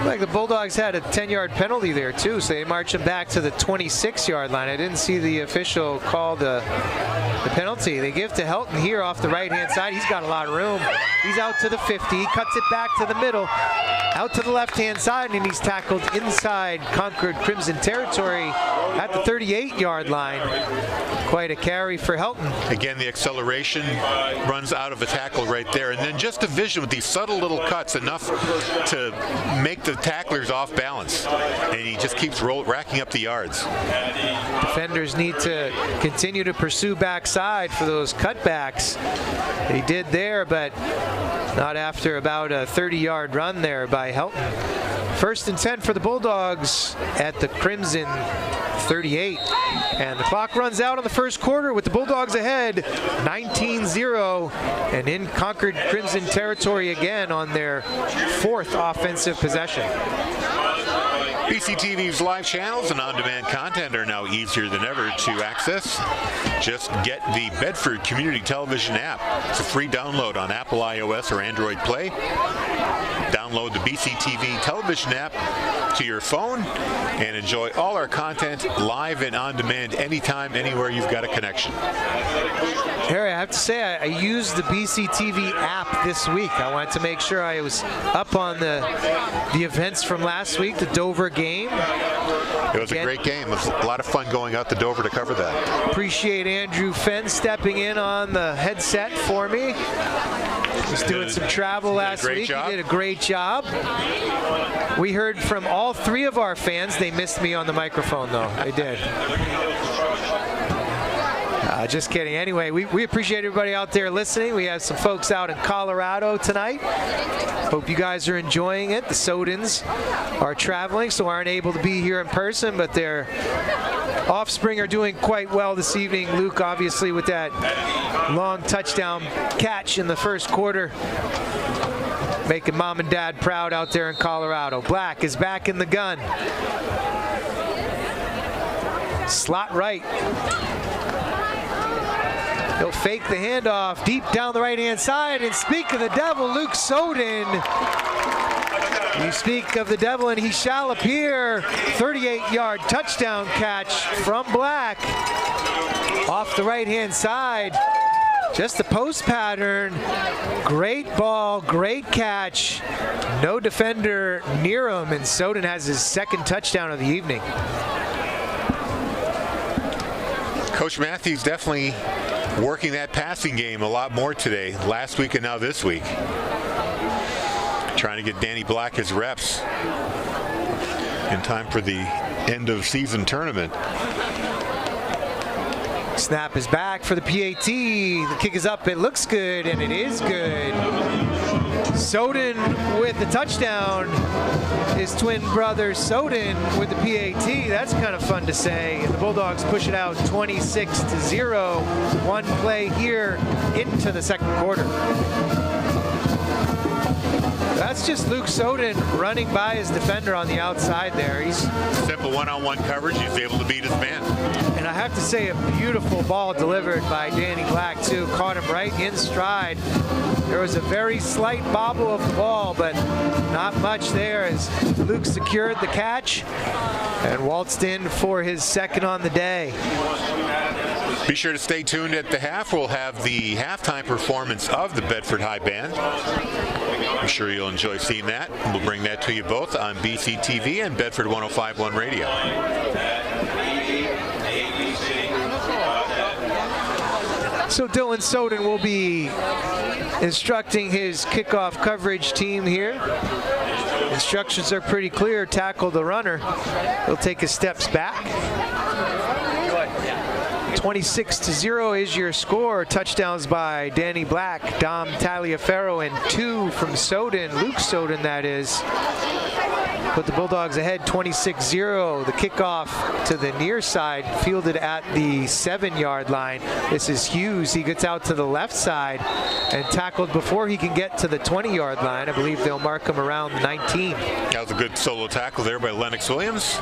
Like the Bulldogs had a 10-yard penalty there too, so they march them back to the 26-yard line. I didn't see the official call the penalty. They give to Helton here off the right-hand side. He's got a lot of room. He's out to the 50. He cuts it back to the middle, out to the left-hand side, and he's tackled inside Concord Crimson territory at the 38-yard line. Quite a carry for Helton. Again, the acceleration runs out of the tackle right there, and then just a vision with these subtle little cuts, enough to make the tacklers off balance, and he just keeps racking up the yards. Defenders need to continue to pursue backside for those cutbacks. He did there, but not after about a 30-yard run there by Helton. 1st and 10 for the Bulldogs at the Crimson 38. And the clock runs out on the first quarter with the Bulldogs ahead 19-0 and in Concord Crimson territory again on their 4th offensive possession. BCTV's live channels and on-demand content are now easier than ever to access. Just get the Bedford Community Television app. It's a free download on Apple iOS or Android Play. Download the BCTV television app to your phone and enjoy all our content live and on demand anytime, anywhere you've got a connection. Harry, I have to say I used the BCTV app this week. I wanted to make sure I was up on the events from last week, the Dover game. It was a great game. It was a lot of fun going out to Dover to cover that. Appreciate Andrew Fenn stepping in on the headset for me. He was doing some travel last week. He did a great job. We heard from all 3 of our fans. They missed me on the microphone, though. They did. Just kidding. Anyway, we appreciate everybody out there listening. We have some folks out in Colorado tonight. Hope you guys are enjoying it. The Sodans are traveling, so aren't able to be here in person, but their offspring are doing quite well this evening. Luke, obviously, with that long touchdown catch in the first quarter, making mom and dad proud out there in Colorado. Black is back in the gun. Slot right. He'll fake the handoff deep down the right-hand side, and speak of the devil, Luke Soden. You speak of the devil, and he shall appear. 38-yard touchdown catch from Black. Off the right-hand side. Just a post pattern. Great ball, great catch. No defender near him, and Soden has his second touchdown of the evening. Coach Matthews definitely working that passing game a lot more today, last week and now this week. Trying to get Danny Black his reps in time for the end of season tournament. Snap is back for the PAT. The kick is up. It looks good, and it is good. Soden with the touchdown. His twin brother Soden with the PAT. That's kind of fun to say. And the Bulldogs push it out 26-0. One play here into the second quarter. That's just Luke Soden running by his defender on the outside there. He's simple one-on-one coverage. He's able to beat his man. And I have to say, a beautiful ball delivered by Danny Black, too. Caught him right in stride. There was a very slight bobble of the ball, but not much there as Luke secured the catch and waltzed in for his second on the day. Be sure to stay tuned at the half. We'll have the halftime performance of the Bedford High Band. I'm sure you'll enjoy seeing that. We'll bring that to you both on BCTV and Bedford 105.1 Radio. So Dylan Soden will be instructing his kickoff coverage team here. Instructions are pretty clear. Tackle the runner. He'll take his steps back. 26-0 is your score. Touchdowns by Danny Black, Dom Taliaferro, and 2 from Soden, Luke Soden that is. Put the Bulldogs ahead 26-0. The kickoff to the near side, fielded at the 7-yard line. This is Hughes. He gets out to the left side and tackled before he can get to the 20-yard line. I believe they'll mark him around 19. That was a good solo tackle there by Lennox Williams.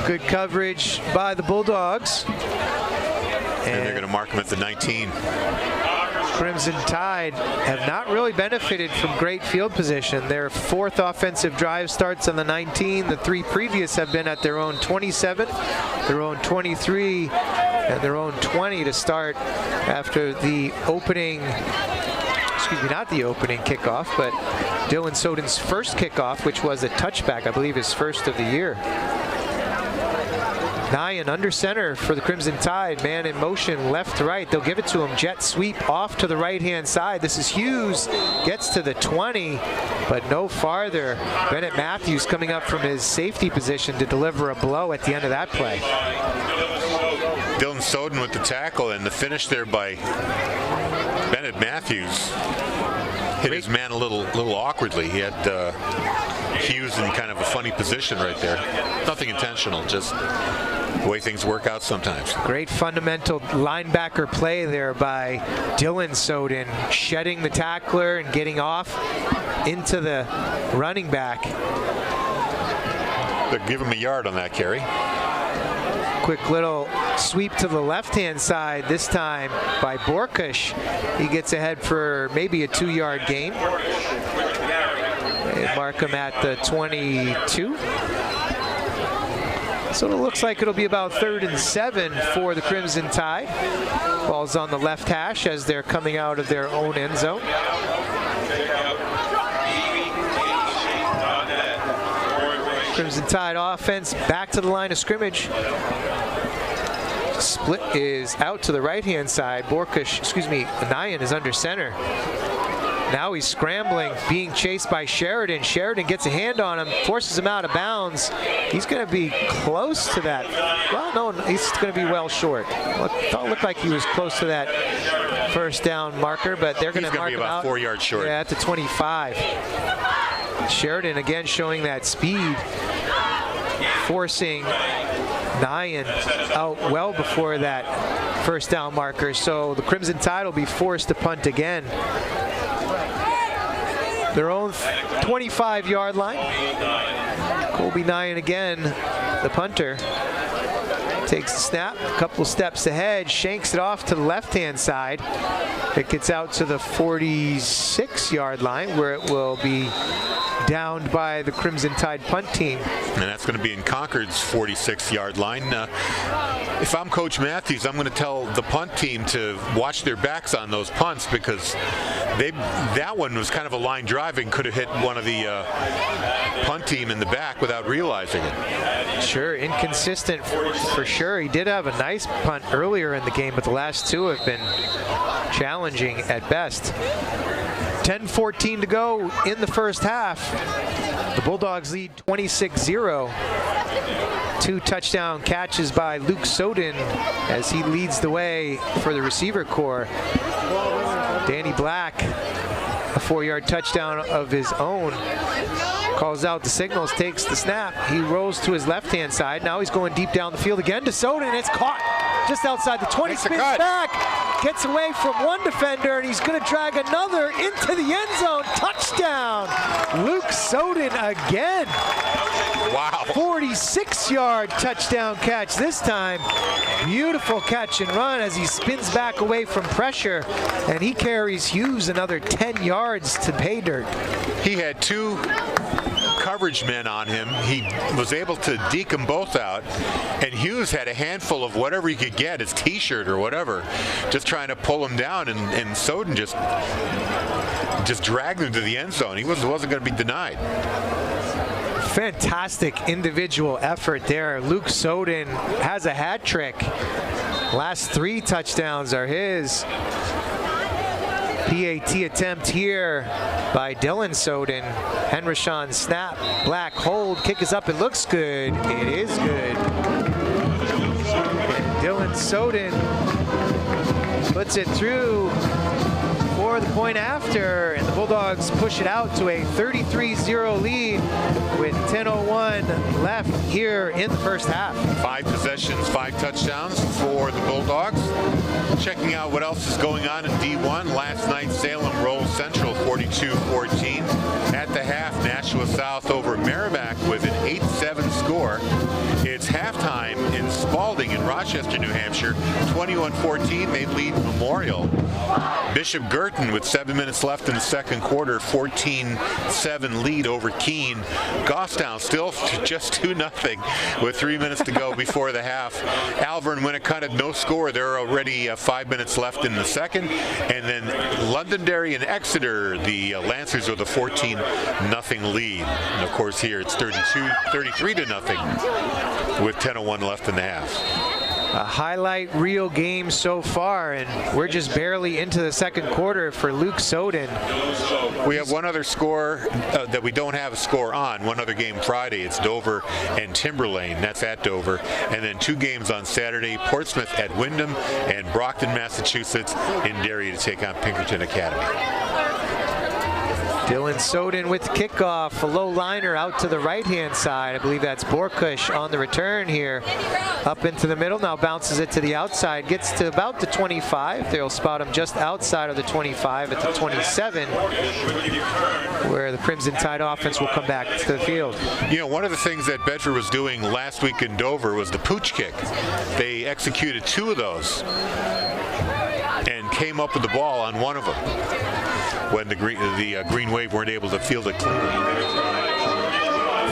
Good coverage by the Bulldogs. And they're going to mark him at the 19. Crimson Tide have not really benefited from great field position. Their fourth offensive drive starts on the 19. The 3 previous have been at their own 27, their own 23, and their own 20 to start after the opening, excuse me, not the opening kickoff, but Dylan Soden's first kickoff, which was a touchback, I believe his first of the year. Nyan under center for the Crimson Tide. Man in motion, left to right. They'll give it to him. Jet sweep off to the right-hand side. This is Hughes. Gets to the 20, but no farther. Bennett Matthews coming up from his safety position to deliver a blow at the end of that play. Dylan Soden with the tackle, and the finish there by Bennett Matthews. Hit his man a little awkwardly. He had Hughes in kind of a funny position right there. Nothing intentional, just the way things work out sometimes. Great fundamental linebacker play there by Dylan Soden, shedding the tackler and getting off into the running back. They'll give him a yard on that carry. Quick little sweep to the left-hand side, this time by Borkush. He gets ahead for maybe a 2-yard gain. They mark him at the 22. So it looks like it'll be about 3rd and 7 for the Crimson Tide. Ball's on the left hash as they're coming out of their own end zone. Crimson Tide offense back to the line of scrimmage. Split is out to the right-hand side. Nyan is under center. Now he's scrambling, being chased by Sheridan. Sheridan gets a hand on him, forces him out of bounds. He's going to be close to that. Well, no, he's going to be well short. Looked like he was close to that first down marker, but they're going to mark him out. He's going to be about 4 yards short. Yeah, at the 25. Sheridan again showing that speed, forcing Nyan out well before that first down marker. So the Crimson Tide will be forced to punt again. Their own 25-yard line. Colby Nyan again, the punter. takes the snap, a couple steps ahead, shanks it off to the left-hand side. It gets out to the 46-yard line where it will be downed by the Crimson Tide punt team. And that's going to be in Concord's 46-yard line. If I'm Coach Matthews, I'm going to tell the punt team to watch their backs on those punts, because that one was kind of a line driving, could have hit one of the punt team in the back without realizing it. Sure, inconsistent for sure. He did have a nice punt earlier in the game, but the last two have been challenging at best. 10-14 to go in the first half. The Bulldogs lead 26-0. 2 touchdown catches by Luke Soden as he leads the way for the receiver corps. Danny Black, a 4-yard touchdown of his own. Calls out the signals, takes the snap. He rolls to his left-hand side. Now he's going deep down the field again to Soden. It's caught just outside the 20, spins back, gets away from one defender, and he's going to drag another into the end zone. Touchdown, Luke Soden again. Wow. 46-yard touchdown catch this time. Beautiful catch and run as he spins back away from pressure, and he carries Hughes another 10 yards to pay dirt. He had 2 coverage men on him. He was able to deke them both out, and Hughes had a handful of whatever he could get, his t-shirt or whatever, just trying to pull him down, and Soden just dragged him to the end zone. He wasn't going to be denied. Fantastic individual effort there. Luke Soden has a hat trick. Last 3 touchdowns are his. PAT attempt here by Dylan Soden. Henrishon snap, Black hold, kick is up, it looks good. It is good. And Dylan Soden puts it through for the point after, and the Bulldogs push it out to a 33-0 lead with 10:01 left here in the first half. 5 possessions, 5 touchdowns for the Bulldogs. Checking out what else is going on in D1. Last night, Salem rolled Central 42-14. At the half, Nashua South over Merrimack with an 8-7 score. It's halftime in Spalding in Rochester, New Hampshire. 21-14, they lead Memorial. Bishop Girton with 7 minutes left in the second quarter, 14-7 lead over Keene. Goffstown still just 2-0 with 3 minutes to go before the half. Alvern Winnicott, no score. There are already 5 minutes left in the second. And then Londonderry and Exeter, the Lancers with a 14-0 lead. And of course here it's 33-0 with 10:01 left in the half. A highlight reel game so far, and we're just barely into the second quarter for Luke Soden. We have one other score that we don't have a score on, one other game Friday. It's Dover and Timberlane. That's at Dover. And then 2 games on Saturday, Portsmouth at Wyndham and Brockton, Massachusetts in Derry to take on Pinkerton Academy. Dylan Soden with the kickoff, a low liner out to the right-hand side. I believe that's Borkush on the return here. Up into the middle, now bounces it to the outside, gets to about the 25. They'll spot him just outside of the 25 at the 27, where the Crimson Tide offense will come back to the field. You know, one of the things that Bedford was doing last week in Dover was the pooch kick. They executed 2 of those and came up with the ball on one of them when the Green Wave weren't able to field it cleanly.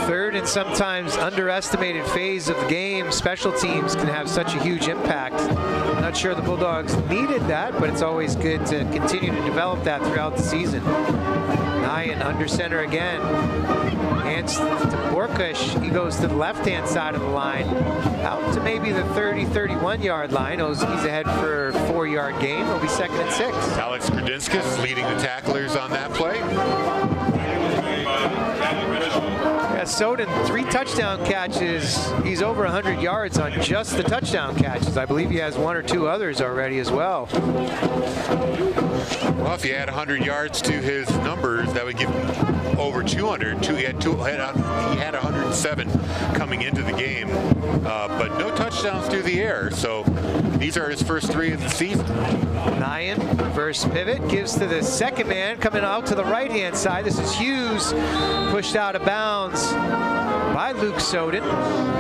Third and sometimes underestimated phase of the game. Special teams can have such a huge impact. I'm not sure the Bulldogs needed that, but it's always good to continue to develop that throughout the season. Nyan under center again. Hands to Borkush. He goes to the left-hand side of the line, out to maybe the 30-31 yard line. He's ahead for a 4-yard gain. It'll be 2nd and 6. Alex Gradinskas leading the tacklers on that play. Yeah, Soden, 3 touchdown catches. He's over 100 yards on just the touchdown catches. I believe he has 1 or 2 others already as well. Well, if you add 100 yards to his numbers, that would give him over 200. He had 107 coming into the game, but no touchdowns through the air. So these are his first 3 of the season. Nyan, first pivot, gives to the second man, coming out to the right-hand side. This is Hughes, pushed out of bounds by Luke Soden,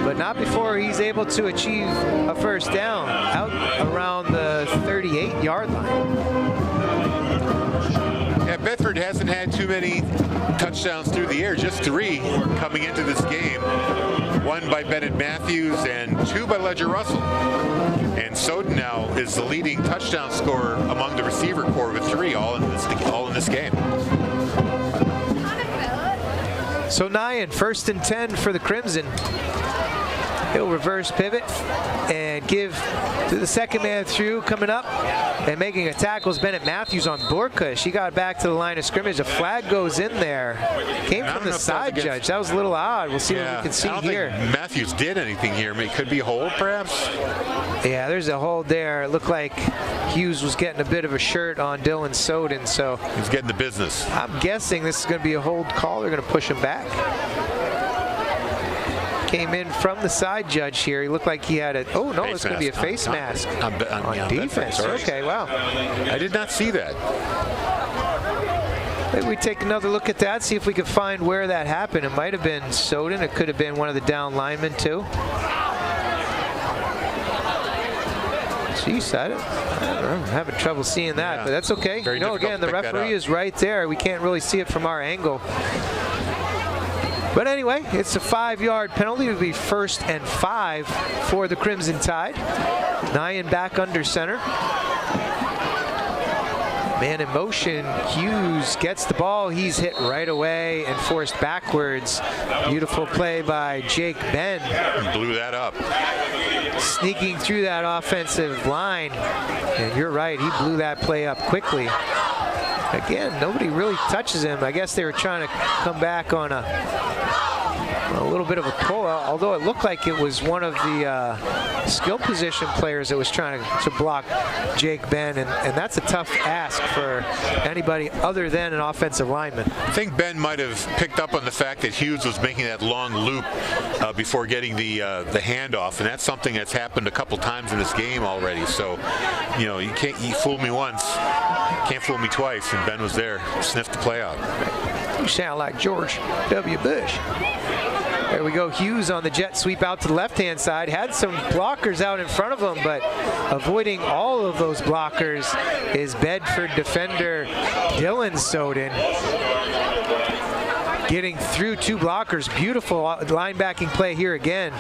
but not before he's able to achieve a first down out around the 38-yard line. Yeah, Bedford hasn't had too many touchdowns through the air, just 3 coming into this game. 1 by Bennett Matthews and 2 by Ledger Russell. And Soden now is the leading touchdown scorer among the receiver corps with 3 all in this game. So Nyan, 1st and 10 for the Crimson. He'll reverse pivot and give to the second man through, coming up and making a tackle is Bennett Matthews on Borka. She got back to the line of scrimmage. A flag goes in there. Came from the side judge. That was a little odd. We'll see what we can see here. Think Matthews did anything here. I mean, it could be a hold, perhaps. Yeah, there's a hold there. It looked like Hughes was getting a bit of a shirt on Dylan Soden, so he's getting the business. I'm guessing this is going to be a hold call. They're going to push him back. Came in from the side judge here. He looked like he had a, oh no, it's going to be a face mask on defense. Okay, wow. I did not see that. Maybe we take another look at that, see if we can find where that happened. It might have been Soden. It could have been one of the down linemen too. Jeez, I don't know. I'm having trouble seeing that, but that's okay. Very again, the referee is right there. We can't really see it from our angle. But anyway, it's a 5-yard penalty. It'll be 1st and 5 for the Crimson Tide. Nyan back under center. Man in motion. Hughes gets the ball. He's hit right away and forced backwards. Beautiful play by Jake Ben. Blew that up. Sneaking through that offensive line. And you're right, he blew that play up quickly. Again, nobody really touches him. I guess they were trying to come back on a little bit of a pull, although it looked like it was one of the skill position players that was trying to block Jake Ben, and that's a tough ask for anybody other than an offensive lineman. I think Ben might have picked up on the fact that Hughes was making that long loop before getting the handoff, and that's something that's happened a couple times in this game already. So, you fooled me once, can't fool me twice, and Ben was there, sniffed the play out. You sound like George W. Bush. There we go. Hughes on the jet sweep out to the left-hand side. Had some blockers out in front of him, but avoiding all of those blockers is Bedford defender Dylan Soden. Getting through 2 blockers. Beautiful linebacking play here again.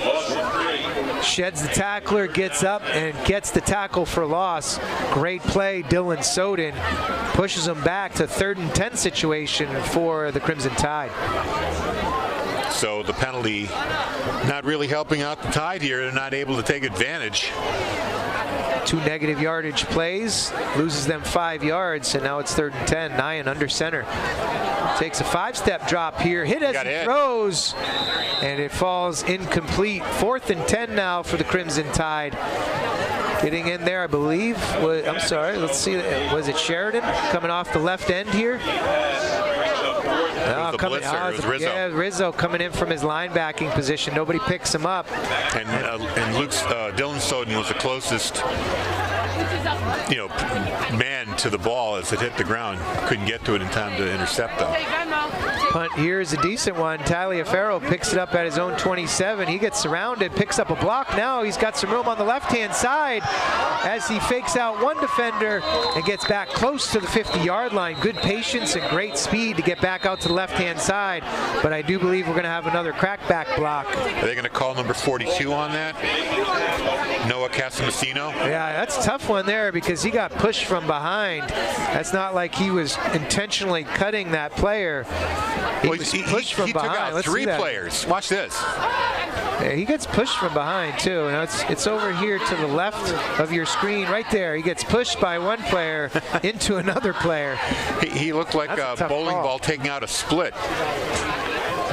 Sheds the tackler, gets up, and gets the tackle for loss. Great play, Dylan Soden. Pushes him back to 3rd and 10 situation for the Crimson Tide. So the penalty not really helping out the Tide here. They're not able to take advantage. 2 negative yardage plays, loses them 5 yards, and now it's 3rd and 10. Nyan under center. Takes a 5-step drop here, hit as he throws, and it falls incomplete. 4th and 10 now for the Crimson Tide. Getting in there, I believe, I'm sorry, let's see, was it Sheridan coming off the left end here? Rizzo coming in from his linebacking position. Nobody picks him up. And Dylan Soden was the closest, man to the ball as it hit the ground. Couldn't get to it in time to intercept though. Punt here is a decent one. Taliaferro picks it up at his own 27. He gets surrounded, picks up a block. Now he's got some room on the left-hand side as he fakes out one defender and gets back close to the 50-yard line. Good patience and great speed to get back out to the left-hand side. But I do believe we're going to have another crackback block. Are they going to call number 42 on that? Noah Casamasino? Yeah, that's a tough one there because he got pushed from behind. That's not like he was intentionally cutting that player. He was pushed from behind. Took out 3 players. Watch this. Yeah, he gets pushed from behind too. Now it's over here to the left of your screen, right there. He gets pushed by one player into another player. He looked like a bowling ball taking out a split.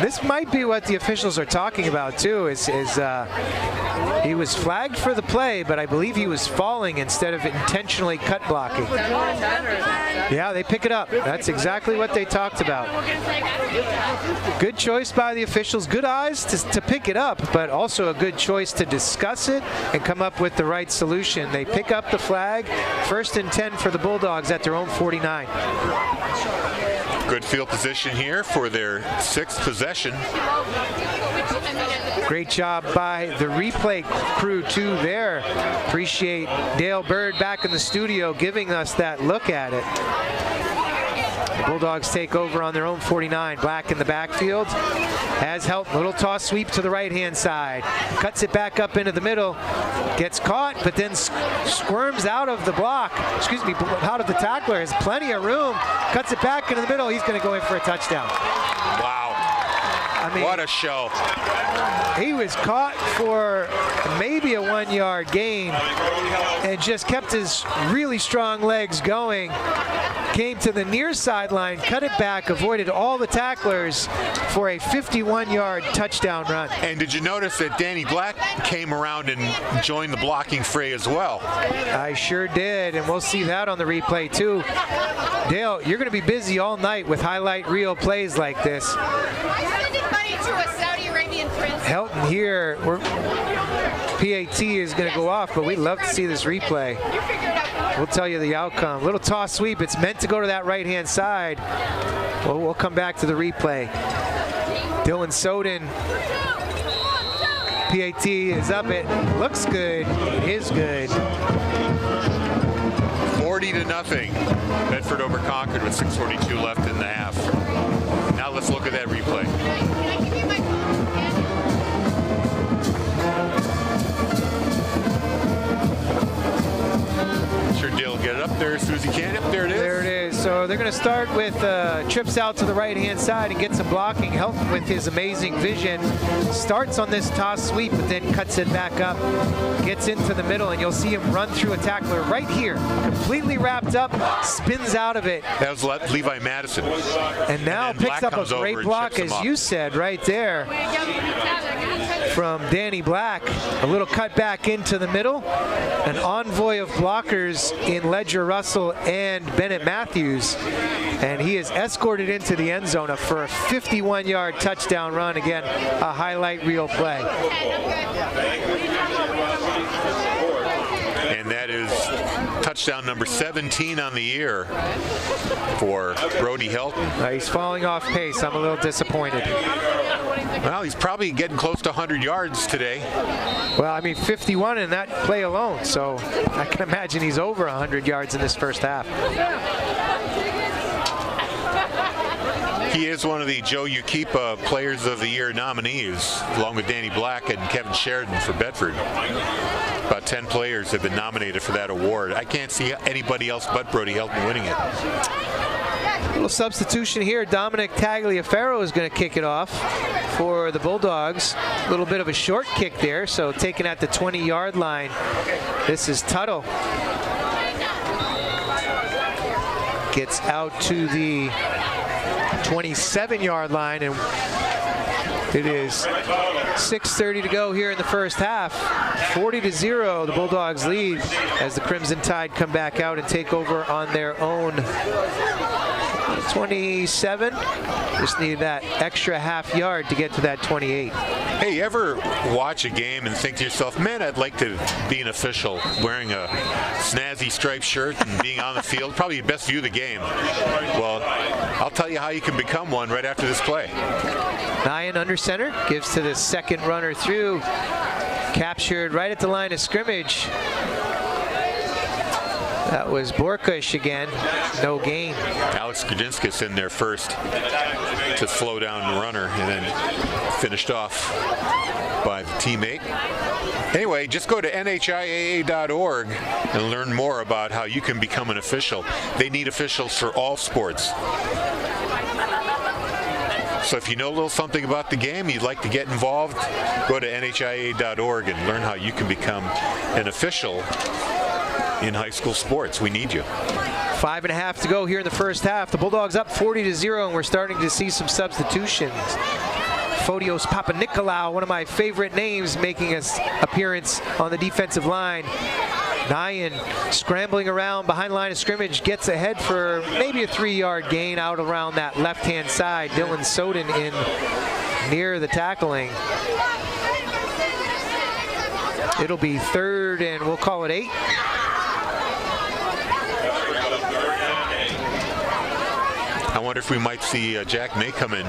This might be what the officials are talking about too. Is he was flagged for the play, but I believe he was falling instead of intentionally cut blocking. Yeah, they pick it up. That's exactly what they talked about. Good choice by the officials. Good eyes to pick it up, but also a good choice to discuss it and come up with the right solution. They pick up the flag. 1st and 10 for the Bulldogs at their own 49. Good field position here for their 6th possession. Great job by the replay crew too there. Appreciate Dale Bird back in the studio giving us that look at it. The Bulldogs take over on their own 49. Black in the backfield. Has help. Little toss sweep to the right-hand side. Cuts it back up into the middle. Gets caught, but then squirms out of the block. Excuse me, out of the tackler. Has plenty of room. Cuts it back into the middle. He's going to go in for a touchdown. Wow. I mean, what a show. He was caught for maybe a 1-yard gain and just kept his really strong legs going. Came to the near sideline, cut it back, avoided all the tacklers for a 51-yard touchdown run. And did you notice that Danny Black came around and joined the blocking fray as well? I sure did, and we'll see that on the replay too. Dale, you're going to be busy all night with highlight reel plays like this. Helton here, PAT is going to go off, but we'd love to see this replay. We'll tell you the outcome. Little toss sweep. It's meant to go to that right-hand side. Well, we'll come back to the replay. Dylan Soden. PAT is up. It looks good. It is good. 40-0. Bedford over Concord with 6:42 left in the half. Now let's look at that replay. Sure, Dale, get it up there as soon as he can. Yep, there it is. There it is. So they're going to start with trips out to the right-hand side and get some blocking. Helton with his amazing vision. Starts on this toss sweep, but then cuts it back up. Gets into the middle, and you'll see him run through a tackler right here. Completely wrapped up, spins out of it. That was Levi Madison. And now picks up a great block, as you said, right there. From Danny Black. A little cut back into the middle. An envoy of blockers in Ledger Russell and Bennett Matthews. And he is escorted into the end zone for a 51-yard touchdown run. Again, a highlight reel play. And that is touchdown number 17 on the year for Brody Helton. He's falling off pace. I'm a little disappointed. Well, he's probably getting close to 100 yards today. Well, I mean, 51 in that play alone, so I can imagine he's over 100 yards in this first half. He is one of the Joe Ukipa Players of the Year nominees, along with Danny Black and Kevin Sheridan for Bedford. About 10 players have been nominated for that award. I can't see anybody else but Brody Helton winning it. Little substitution here. Dominic Tagliaferro is going to kick it off for the Bulldogs. A little bit of a short kick there, so taken at the 20-yard line. This is Tuttle. Gets out to the 27-yard line, and it is 6:30 to go here in the first half. 40-0, the Bulldogs lead as the Crimson Tide come back out and take over on their own 27. Just need that extra half yard to get to that 28. Hey, you ever watch a game and think to yourself, man, I'd like to be an official wearing a snazzy striped shirt and being on the field? Probably the best view of the game. Well, I'll tell you how you can become one right after this play. Nyan under center, gives to the second runner through. Captured right at the line of scrimmage. That was Borkush again, no gain. Alex Grudinskis in there first to slow down the runner and then finished off by the teammate. Anyway, just go to NHIAA.org and learn more about how you can become an official. They need officials for all sports. So if you know a little something about the game, you'd like to get involved, go to NHIAA.org and learn how you can become an official in high school sports. We need you. 5.5 to go here in the first half. The Bulldogs up 40-0, and we're starting to see some substitutions. Fotios Papanikolaou, one of my favorite names, making his appearance on the defensive line. Nyan scrambling around behind the line of scrimmage, gets ahead for maybe a 3-yard gain out around that left-hand side. Dylan Soden in near the tackling. It'll be 3rd and we'll call it 8. I wonder if we might see Jack May come in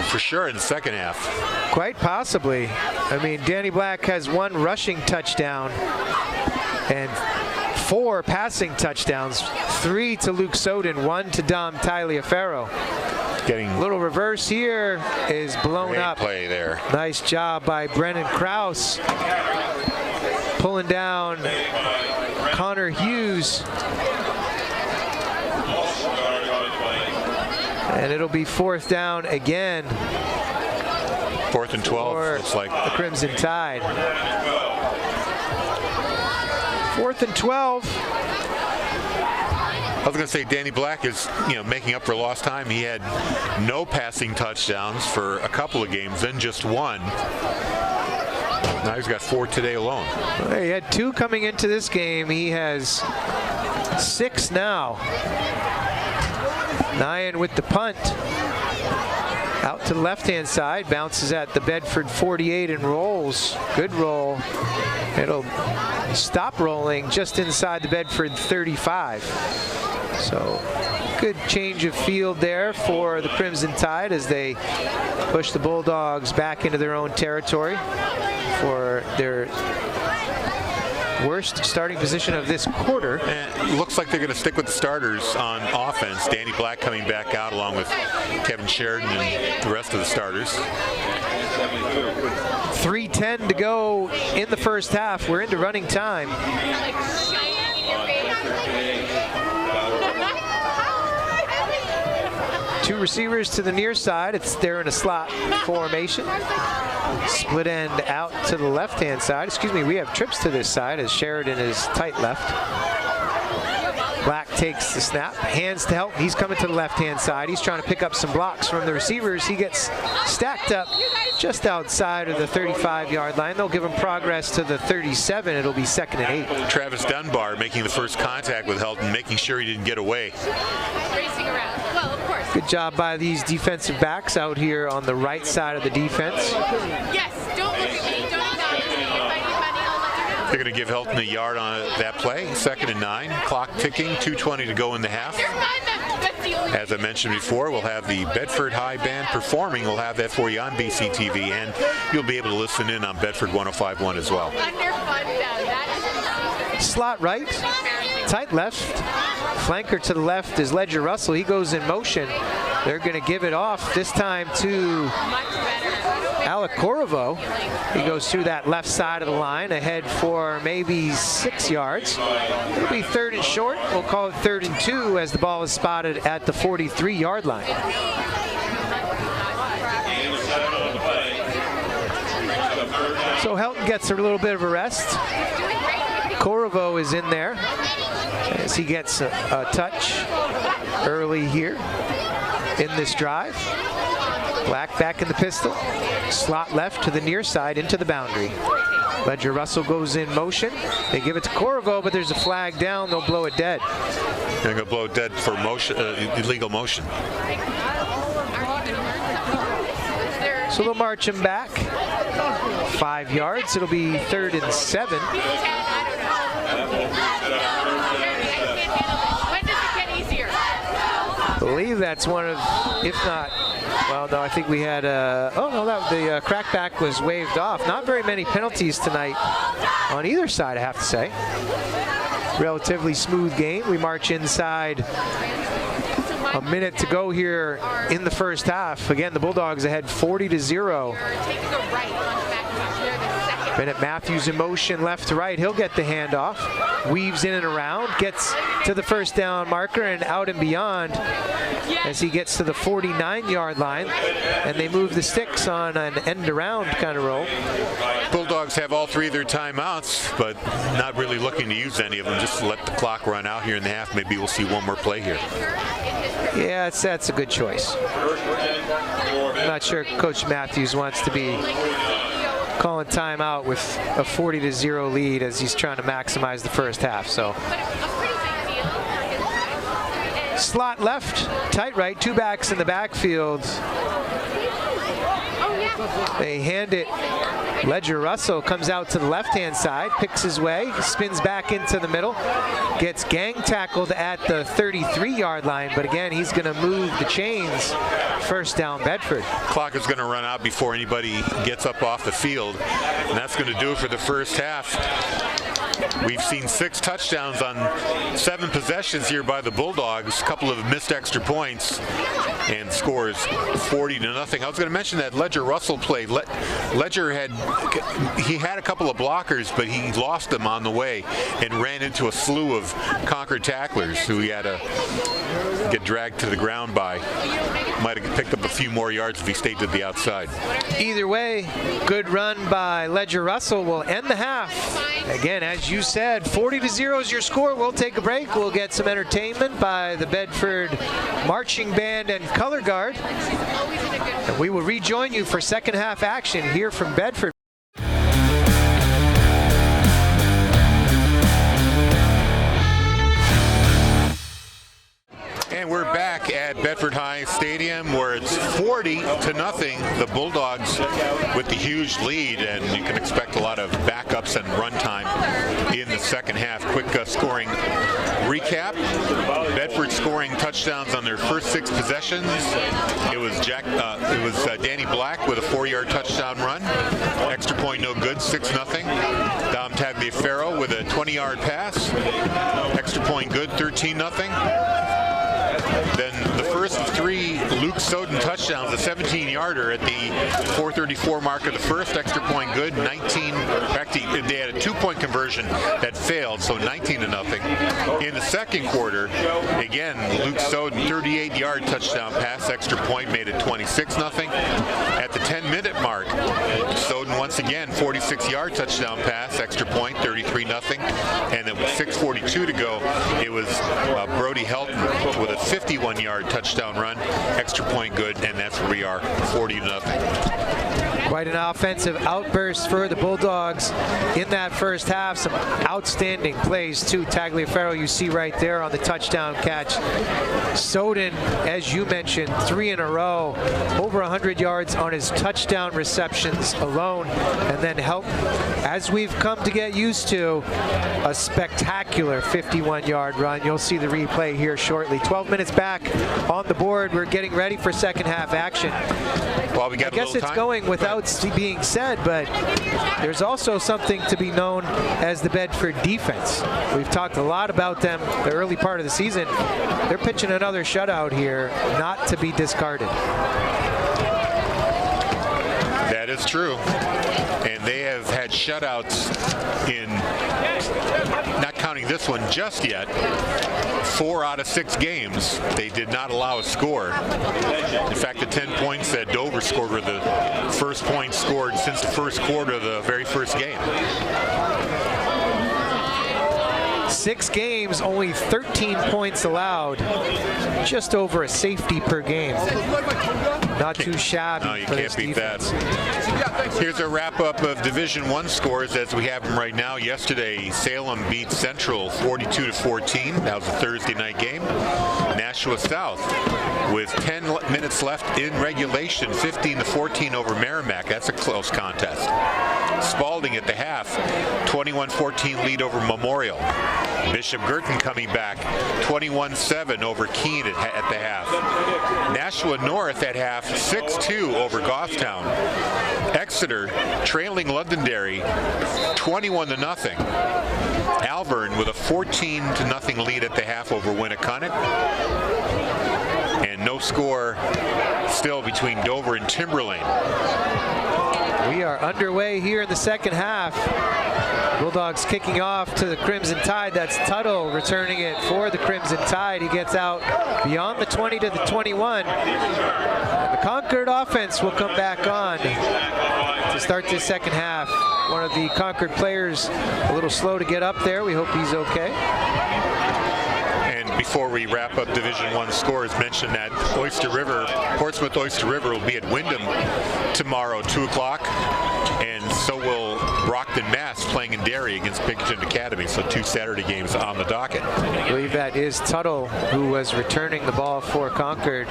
for sure in the second half. Quite possibly. I mean, Danny Black has 1 rushing touchdown and 4 passing touchdowns, 3 to Luke Soden, 1 to Dom Taliaferro. Getting A little reverse here is blown great up. play there. Nice job by Brennan Krause. Pulling down Connor Hughes. And it'll be 4th down again 4th and 12, for looks like. the Crimson Tide. 4th and 12. I was going to say Danny Black is, making up for lost time. He had no passing touchdowns for a couple of games, then just 1. Now he's got 4 today alone. Well, he had 2 coming into this game. He has 6 now. Nyan with the punt. Out to the left-hand side, bounces at the Bedford 48 and rolls. Good roll. It'll stop rolling just inside the Bedford 35. So good change of field there for the Crimson Tide as they push the Bulldogs back into their own territory for their worst starting position of this quarter. And it looks like they're going to stick with the starters on offense. Danny Black coming back out along with Kevin Sheridan and the rest of the starters. 3:10 to go in the first half. We're into running time. Two receivers to the near side. They're in a slot formation. Split end out to the left-hand side. Excuse me, we have trips to this side as Sheridan is tight left. Black takes the snap, hands to Helton. He's coming to the left-hand side. He's trying to pick up some blocks from the receivers. He gets stacked up just outside of the 35-yard line. They'll give him progress to the 37. It'll be 2nd and 8. Travis Dunbar making the first contact with Helton, making sure he didn't get away. Racing around. Well, of course. Good job by these defensive backs out here on the right side of the defense. Yes, don't look at me. Don't acknowledge me. If I need money, I'll let you know. They're going to give Helton a yard on that play. 2nd and 9. Clock ticking. 2:20 to go in the half. There's 9 men. That's the only. As I mentioned before, we'll have the Bedford High Band performing. We'll have that for you on BCTV, and you'll be able to listen in on Bedford 105.1 as well. Underfund them. That is Slot right, tight left. Flanker to the left is Ledger Russell. He goes in motion. They're going to give it off this time to much better. Alec Corvo. He goes through that left side of the line, ahead for maybe 6 yards. It'll be 3rd and short. We'll call it 3rd and 2 as the ball is spotted at the 43-yard line. So Helton gets a little bit of a rest. Corvo is in there as he gets a touch early here in this drive. Black back in the pistol. Slot left to the near side into the boundary. Ledger Russell goes in motion. They give it to Corvo, but there's a flag down. They'll blow it dead. They're going to blow it dead for motion, illegal motion. So they'll march him back 5 yards. It'll be 3rd and 7. When does it get easier? I believe that's one of, if not, well, no, I think we had, the crackback was waved off. Not very many penalties tonight on either side, I have to say. Relatively smooth game. We march inside. A minute to go here in the first half. Again, the Bulldogs ahead 40-0. Taking a right on back. They're the second. Bennett Matthews in motion left to right. He'll get the handoff. Weaves in and around. Gets to the first down marker and out and beyond as he gets to the 49-yard line. And they move the sticks on an end around kind of roll. Bulldogs have all 3 of their timeouts, but not really looking to use any of them. Just let the clock run out here in the half. Maybe we'll see one more play here. Yeah, that's a good choice. I'm not sure Coach Matthews wants to be calling timeout with a 40-0 lead as he's trying to maximize the first half. So slot left, tight right, 2 backs in the backfield. They hand it Ledger Russell comes out to the left-hand side, picks his way, spins back into the middle, gets gang tackled at the 33-yard line, but again, he's going to move the chains. First down, Bedford. Clock is going to run out before anybody gets up off the field, and that's going to do it for the first half. We've seen 6 touchdowns on 7 possessions here by the Bulldogs, a couple of missed extra points, and scores 40-0. I was going to mention that Ledger Russell play. Ledger had a couple of blockers, but he lost them on the way and ran into a slew of Concord tacklers who he had to get dragged to the ground by. Might have picked up a few more yards if he stayed to the outside. Either way, good run by Ledger Russell will end the half. Again, as you said, 40-0 is your score. We'll take a break. We'll get some entertainment by the Bedford Marching Band and Color Guard. And we will rejoin you for second half action here from Bedford. And we're back at Bedford High Stadium where it's 40-0. The Bulldogs with the huge lead, and you can expect a lot of backups and runtime in the second half. Quick scoring recap. Bedford scoring touchdowns on their first 6 possessions. It was Danny Black with a 4-yard touchdown run. Extra point no good, 6-0. Dom Tagliaferro with a 20-yard pass. Extra point good, 13-0. Then the first 3 Luke Soden touchdowns, a 17-yarder at the 4:34 mark of the first, extra point good, 19. Actually, they had a 2-point conversion that failed, so 19-0. In the second quarter, again, Luke Soden, 38-yard touchdown pass, extra point made it 26-0. At the 10-minute mark, Soden once again, 46-yard touchdown pass, extra point, 33-0. And then with 6:42 to go, it was Brody Helton with a 51-yard touchdown run, extra point good, and that's where we are, 40-0. Quite an offensive outburst for the Bulldogs in that first half. Some outstanding plays too. Tagliaferro, you see right there on the touchdown catch. Soden, as you mentioned, 3 in a row, over 100 yards on his touchdown receptions alone. And then Helton, as we've come to get used to, a spectacular 51-yard run. You'll see the replay here shortly. 12 minutes back on the board. We're getting ready for second half action. Well, we got I guess it's going without being said, but there's also something to be known as the Bedford defense. We've talked a lot about them the early part of the season. They're pitching another shutout here, not to be discarded. That is true. And they have had shutouts in, not counting this one just yet, 4 out of 6 games. They did not allow a score. In fact, the 10 points that Dover scored were the first points scored since the first quarter of the very first game. 6 games, only 13 points allowed. Just over a safety per game. Not too shabby. No, you for can't beat defense. that. Here's a wrap-up of Division I scores as we have them right now. Yesterday, Salem beat Central 42-14. That was a Thursday night game. Nashua South, with 10 minutes left in regulation, 15-14 over Merrimack. That's a close contest. Spalding at the half, 21-14 lead over Memorial. Bishop Girton coming back, 21-7 over Keene at the half. Nashua North at half, 6-2 over Goffstown. Exeter trailing Londonderry, 21-0. Alvern with a 14-0 lead at the half over Winnicott. And no score still between Dover and Timberlane. We are underway here in the second half. Bulldogs kicking off to the Crimson Tide. That's Tuttle returning it for the Crimson Tide. He gets out beyond the 20 to the 21. And the Concord offense will come back on to start this second half. One of the Concord players a little slow to get up there. We hope he's okay. And before we wrap up Division I scores, mention that Portsmouth Oyster River will be at Wyndham tomorrow, 2 o'clock. And so will Brockton, Mass playing in Derry against Bickerton Academy. So 2 Saturday games on the docket. I believe that is Tuttle, who was returning the ball for Concord.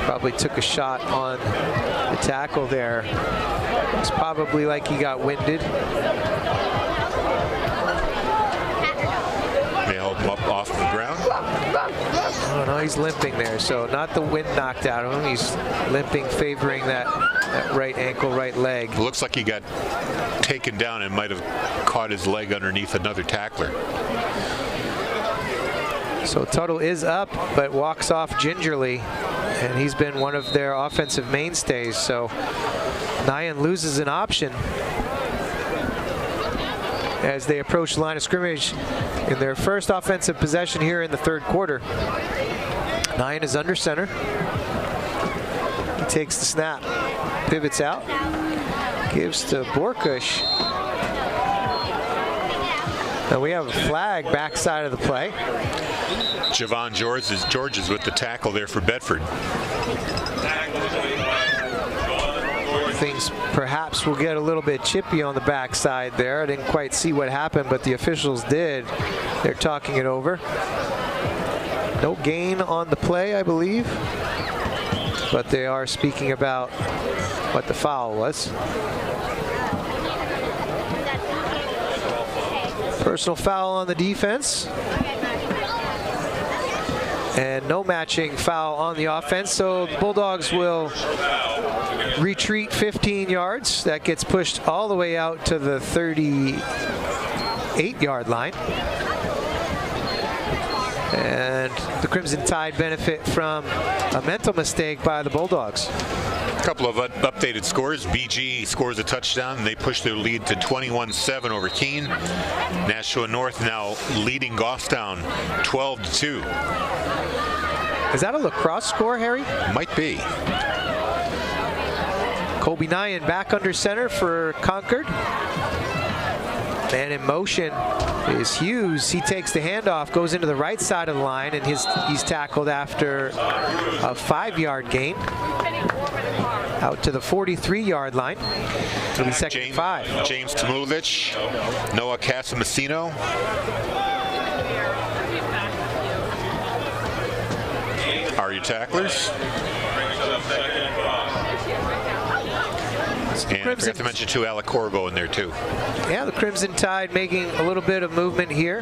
Probably took a shot on the tackle there. It's probably like he got winded. They held him up off the ground. Oh no, he's limping there. So not the wind knocked out of him. He's limping, favoring that right ankle, right leg. It looks like he got taken down and might have caught his leg underneath another tackler. So Tuttle is up, but walks off gingerly, and he's been one of their offensive mainstays. So Nyan loses an option as they approach the line of scrimmage in their first offensive possession here in the third quarter. Nyan is under center. He takes the snap, pivots out, gives to Borkush. And we have a flag backside of the play. Javon George is with the tackle there for Bedford. Things perhaps will get a little bit chippy on the backside there. I didn't quite see what happened, but the officials did. They're talking it over. No gain on the play, I believe, but they are speaking about what the foul was. Personal foul on the defense. And no matching foul on the offense, so the Bulldogs will retreat 15 yards. That gets pushed all the way out to the 38-yard line. And the Crimson Tide benefit from a mental mistake by the Bulldogs. A couple of updated scores. BG scores a touchdown, and they push their lead to 21-7 over Keene. Nashua North now leading Goffstown 12-2. Is that a lacrosse score, Harry? Might be. Colby Nyan back under center for Concord. Man in motion is Hughes. He takes the handoff, goes into the right side of the line, and he's tackled after a 5-yard gain. Out to the 43-yard line. It'll be second and 5. James Tamulovich, Noah Casamasino. Are you tacklers? And I forgot to mention too, Alec Corvo in there too. Yeah, the Crimson Tide making a little bit of movement here.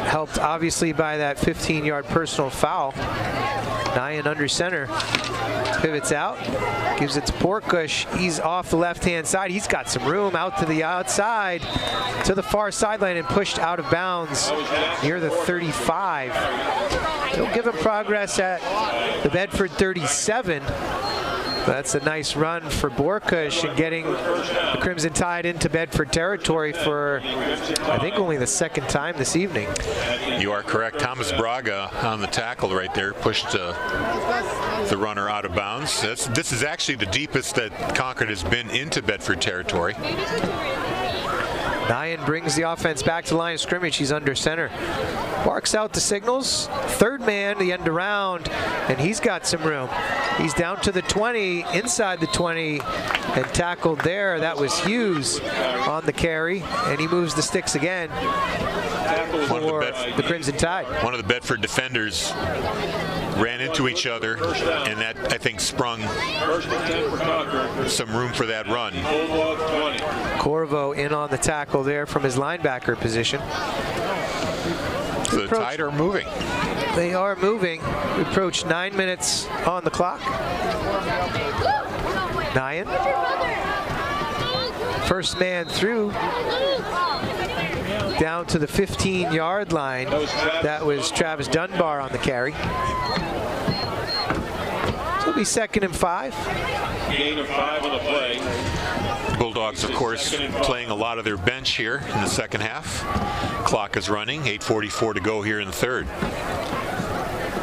Helped obviously by that 15-yard personal foul. Nyan under center. Pivots out. Gives it to Borkush. He's off the left-hand side. He's got some room out to the outside. To the far sideline and pushed out of bounds near the 35. They'll give him progress at the Bedford 37. That's a nice run for Borkush and getting the Crimson Tide into Bedford territory for, I think, only the second time this evening. You are correct. Thomas Braga on the tackle right there pushed the runner out of bounds. This is actually the deepest that Concord has been into Bedford territory. Nyan brings the offense back to the line of scrimmage. He's under center. Barks out the signals. Third man, the end around, and he's got some room. He's down to the 20, inside the 20, and tackled there. That was Hughes on the carry, and he moves the sticks again for the Crimson Tide. One of the Bedford defenders ran into each other, and that, I think, sprung some room for that run. Corvo in on the tackle there from his linebacker position. So the Tide are moving. They are moving. We approach 9 minutes on the clock. Nyan. First man through. Down to the 15-yard line. That was Travis Dunbar on the carry. So it'll be second and 5. Gain of 5 on the play. Bulldogs, of course, playing a lot of their bench here in the second half. Clock is running, 8:44 to go here in the third.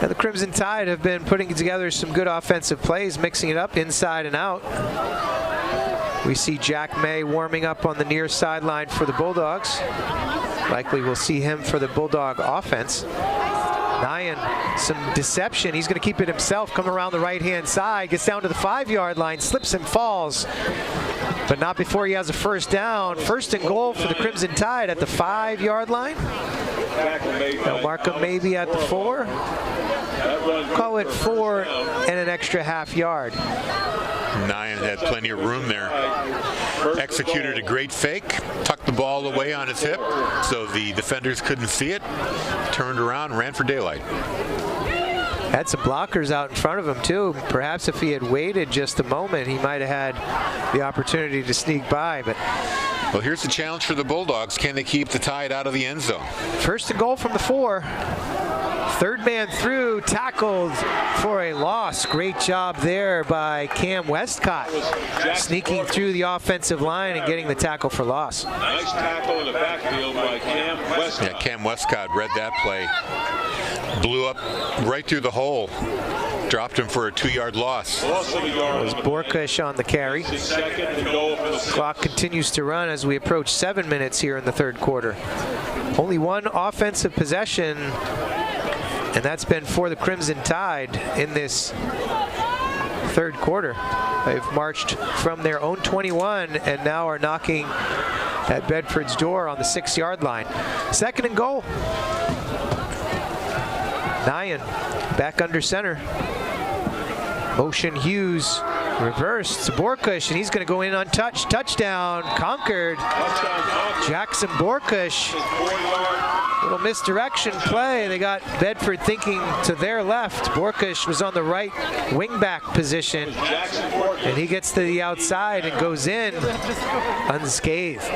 And the Crimson Tide have been putting together some good offensive plays, mixing it up inside and out. We see Jack May warming up on the near sideline for the Bulldogs. Likely we'll see him for the Bulldog offense. Nyan, some deception. He's going to keep it himself, come around the right-hand side, gets down to the 5-yard line, slips and falls, but not before he has a first down. First and goal for the Crimson Tide at the 5-yard line. They'll mark him maybe at the 4. Call it 4 and an extra half yard. Nyan had plenty of room there. Executed a great fake, tucked the ball away on his hip so the defenders couldn't see it, turned around, ran for daylight. Had some blockers out in front of him too. Perhaps if he had waited just a moment, he might have had the opportunity to sneak by. But well, here's the challenge for the Bulldogs. Can they keep the Tide out of the end zone? First and goal from the 4. Third man through, tackled for a loss. Great job there by Cam Westcott, sneaking through the offensive line and getting the tackle for loss. Nice tackle in the backfield by Cam Westcott. Yeah, Cam Westcott read that play. Blew up right through the hole. Dropped him for a 2-yard loss. It was Borkush on the carry. Clock continues to run as we approach 7 minutes here in the third quarter. Only one offensive possession, and that's been for the Crimson Tide in this third quarter. They've marched from their own 21 and now are knocking at Bedford's door on the 6-yard line. Second and goal. Nyan back under center. Motion Hughes reversed to Borkush, and he's going to go in untouched. Touchdown, Concord. Jackson Borkush. Little misdirection play. They got Bedford thinking to their left. Borkush was on the right wingback position, and he gets to the outside and goes in unscathed.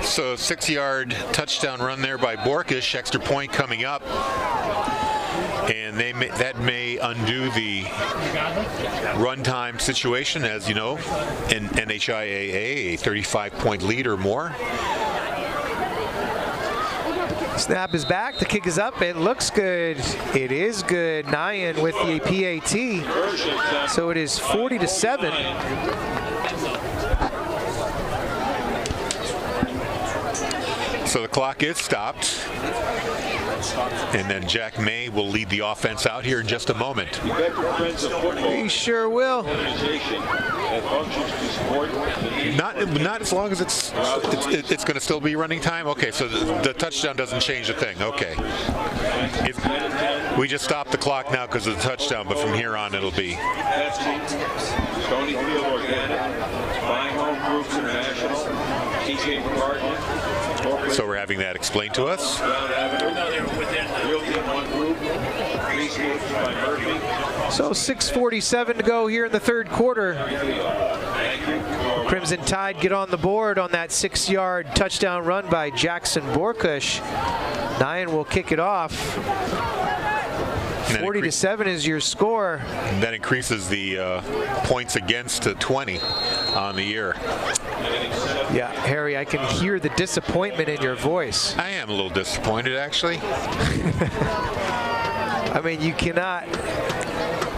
So 6-yard touchdown run there by Borkush, extra point coming up. And that may undo the runtime situation, as you know, in NHIAA, a 35-point lead or more. Snap is back, the kick is up, it looks good. It is good. Nyan with the PAT. So it is 40-7. So the clock is stopped, and then Jack May will lead the offense out here in just a moment. He sure will. Not as long as it's going to still be running time. Okay, so the touchdown doesn't change a thing. Okay, we just stopped the clock now because of the touchdown, but from here on it'll be. Stonyfield Organic, Buying Home Groups International, TJ McCartney. So we're having that explained to us. So 6:47 to go here in the third quarter. Crimson Tide get on the board on that 6-yard touchdown run by Jackson Borkush. Nyan will kick it off. 40-7 is your score. That increases the points against to 20 on the year. Yeah, Harry, I can hear the disappointment in your voice. I am a little disappointed, actually. I mean, you cannot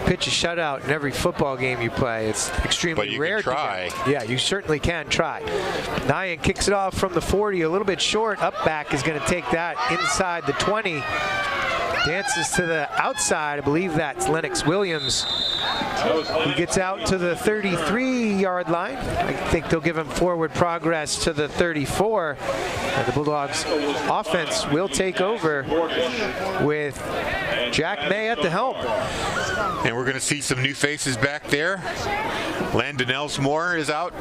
pitch a shutout in every football game you play. It's extremely rare. But you can try. Yeah, you certainly can try. Nyan kicks it off from the 40, a little bit short. Up back is going to take that inside the 20. Dances to the outside. I believe that's Lennox Williams. He gets out to the 33-yard line. I think they'll give him forward progress to the 34. And the Bulldogs offense will take over with Jack May at the helm. And we're going to see some new faces back there. Landon Elsmore is out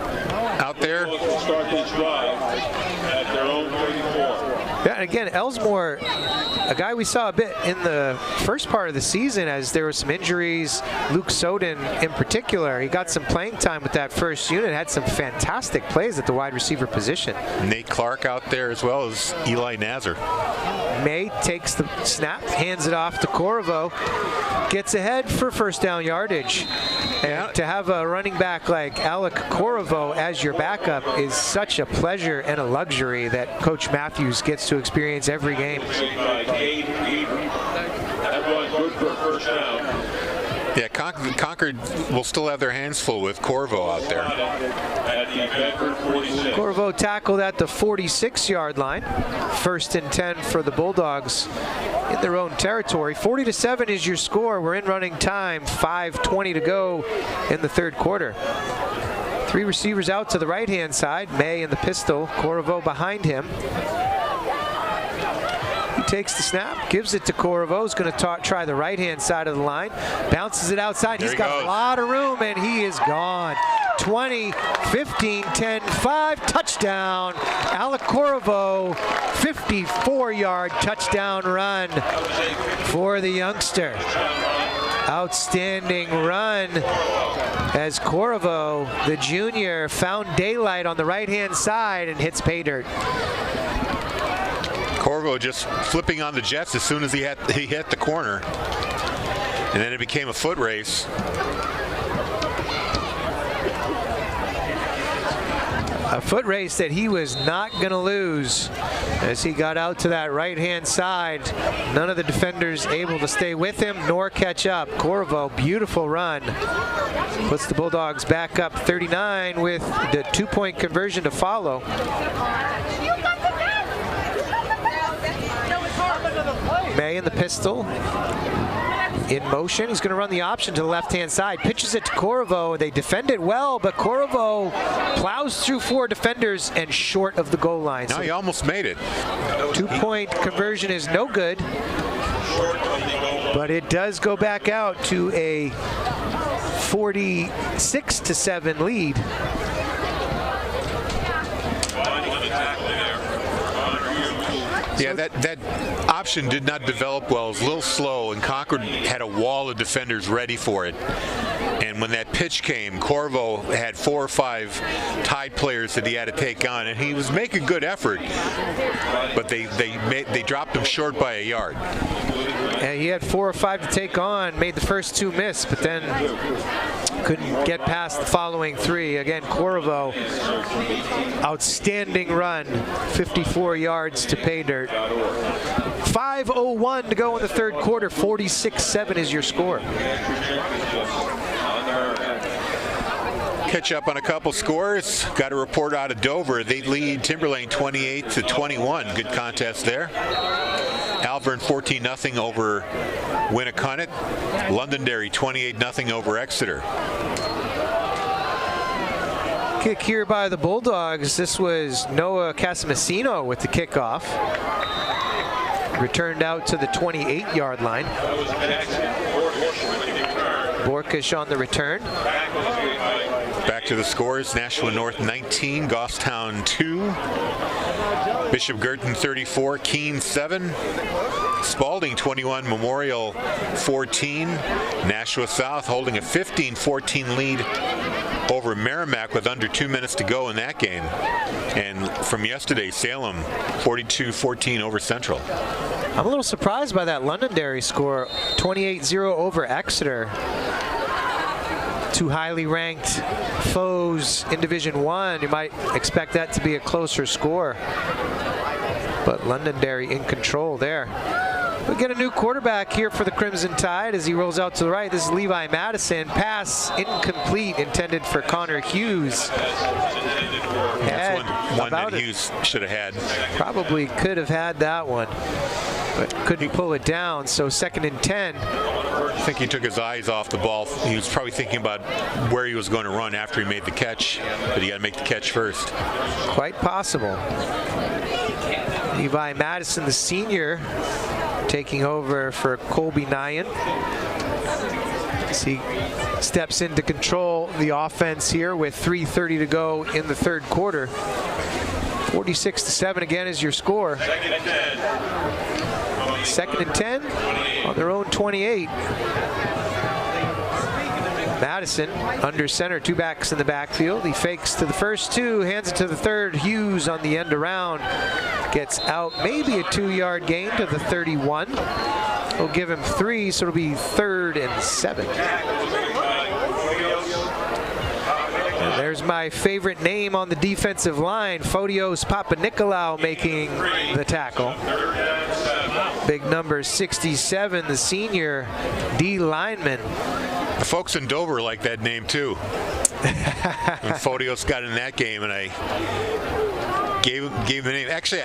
there. Start this drive at their own 34. Yeah, and again, Elsmore, a guy we saw a bit in the first part of the season as there were some injuries. Luke Soden in particular, he got some playing time with that first unit, had some fantastic plays at the wide receiver position. Nate Clark out there as well as Eli Nazar. May takes the snap, hands it off to Corvo, gets ahead for first down yardage. And to have a running back like Alec Corvo as your backup is such a pleasure and a luxury that Coach Matthews gets to experience every game. Yeah, Concord will still have their hands full with Corvo out there. Bedford 46. Corvo tackled at the 46-yard line. 1st and 10 for the Bulldogs in their own territory. 40-7 is your score. We're in running time. 5:20 to go in the third quarter. 3 receivers out to the right-hand side. May in the pistol. Corvo behind him. He takes the snap, gives it to Corvo. He's going to try the right-hand side of the line. Bounces it outside. He's got a lot of room, and he is gone. 20, 15, 10, 5, touchdown. Alec Corvo, 54-yard touchdown run for the youngster. Outstanding run as Corvo, the junior, found daylight on the right-hand side and hits pay dirt. Corvo just flipping on the jets as soon as he hit the corner, and then it became a foot race. A foot race that he was not going to lose as he got out to that right-hand side. None of the defenders able to stay with him nor catch up. Corvo, beautiful run. Puts the Bulldogs back up 39 with the 2-point conversion to follow. May in the pistol. In motion, he's going to run the option to the left-hand side. Pitches it to Corvo. They defend it well, but Corvo plows through 4 defenders and short of the goal line. Now he almost made it. 2-point conversion is no good, but it does go back out to a 46-7 lead. Yeah, that option did not develop well. It was a little slow, and Concord had a wall of defenders ready for it. And when that pitch came, Corvo had 4 or 5 tied players that he had to take on, and he was making good effort, but they dropped him short by a yard. And he had 4 or 5 to take on, made the first 2 miss, but then couldn't get past the following 3. Again, Corvo, outstanding run, 54 yards to pay dirt. 5:01 to go in the third quarter. 46-7 is your score. Catch up on a couple scores. Got a report out of Dover. They lead Timberlane 28-21. Good contest there. Alvern 14-0 over Winnicott. Londonderry 28-0 over Exeter. Kick here by the Bulldogs. This was Noah Casamasino with the kickoff. Returned out to the 28-yard line. Borkish on the return. Back to the scores. Nashua North 19, Goffstown 2. Bishop Girton 34, Keene 7. Spalding 21, Memorial 14. Nashua South holding a 15-14 lead over Merrimack with under 2 minutes to go in that game. And from yesterday, Salem 42-14 over Central. I'm a little surprised by that Londonderry score, 28-0 over Exeter. 2 highly ranked foes in Division 1. You might expect that to be a closer score. But Londonderry in control there. We get a new quarterback here for the Crimson Tide as he rolls out to the right. This is Levi Madison. Pass incomplete, intended for Connor Hughes. That's one that Hughes should have had. Probably could have had that one, but couldn't pull it down. So 2nd and 10. I think he took his eyes off the ball. He was probably thinking about where he was going to run after he made the catch, but he got to make the catch first. Quite possible. Levi Madison, the senior, taking over for Colby Nyan as he steps in to control the offense here with 3:30 to go in the third quarter. 46-7 again is your score. 2nd and 10 on their own 28. Madison under center, 2 backs in the backfield. He fakes to the first 2, hands it to the third. Hughes on the end around gets out, maybe a 2-yard gain to the 31. We'll give him 3, so it'll be 3rd and 7. And there's my favorite name on the defensive line, Fotios Papanikolaou making the tackle. Big number 67, the senior D lineman. The folks in Dover like that name too. And Fodios got in that game, and I gave him the name. Actually,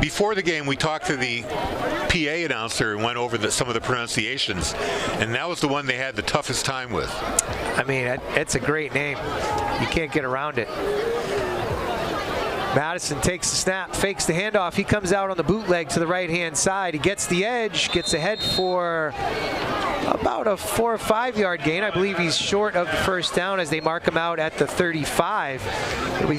before the game, we talked to the PA announcer and went over some of the pronunciations, and that was the one they had the toughest time with. I mean, it's a great name. You can't get around it. Madison takes the snap, fakes the handoff. He comes out on the bootleg to the right-hand side. He gets the edge, gets ahead for about a 4 or 5 yard gain. I believe he's short of the first down as they mark him out at the 35. It'll be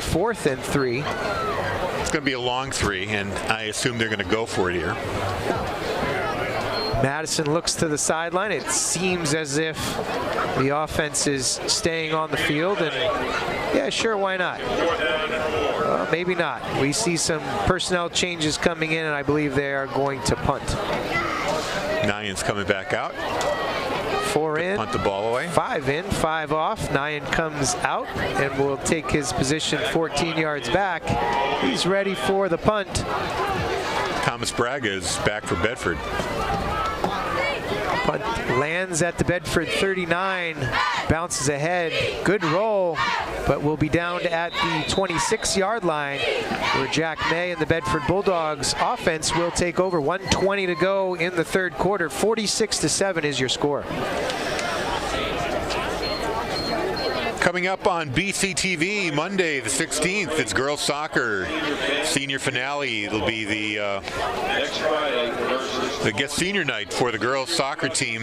fourth and 3. It's going to be a long 3, and I assume they're going to go for it here. Madison looks to the sideline. It seems as if the offense is staying on the field, and yeah, sure, why not? Maybe not. We see some personnel changes coming in, and I believe they are going to punt. Nyan's coming back out. 4 in, punt the ball away. 5 in, 5 off. Nyan comes out and will take his position 14 yards back. He's ready for the punt. Thomas Braga is back for Bedford. Punt lands at the Bedford 39, bounces ahead, good roll, but will be down at the 26-yard line where Jack May and the Bedford Bulldogs offense will take over. 1:20 to go in the third quarter. 46-7 is your score. Coming up on BCTV Monday the 16th, it's girls soccer senior finale. It'll be the guest senior night for the girls soccer team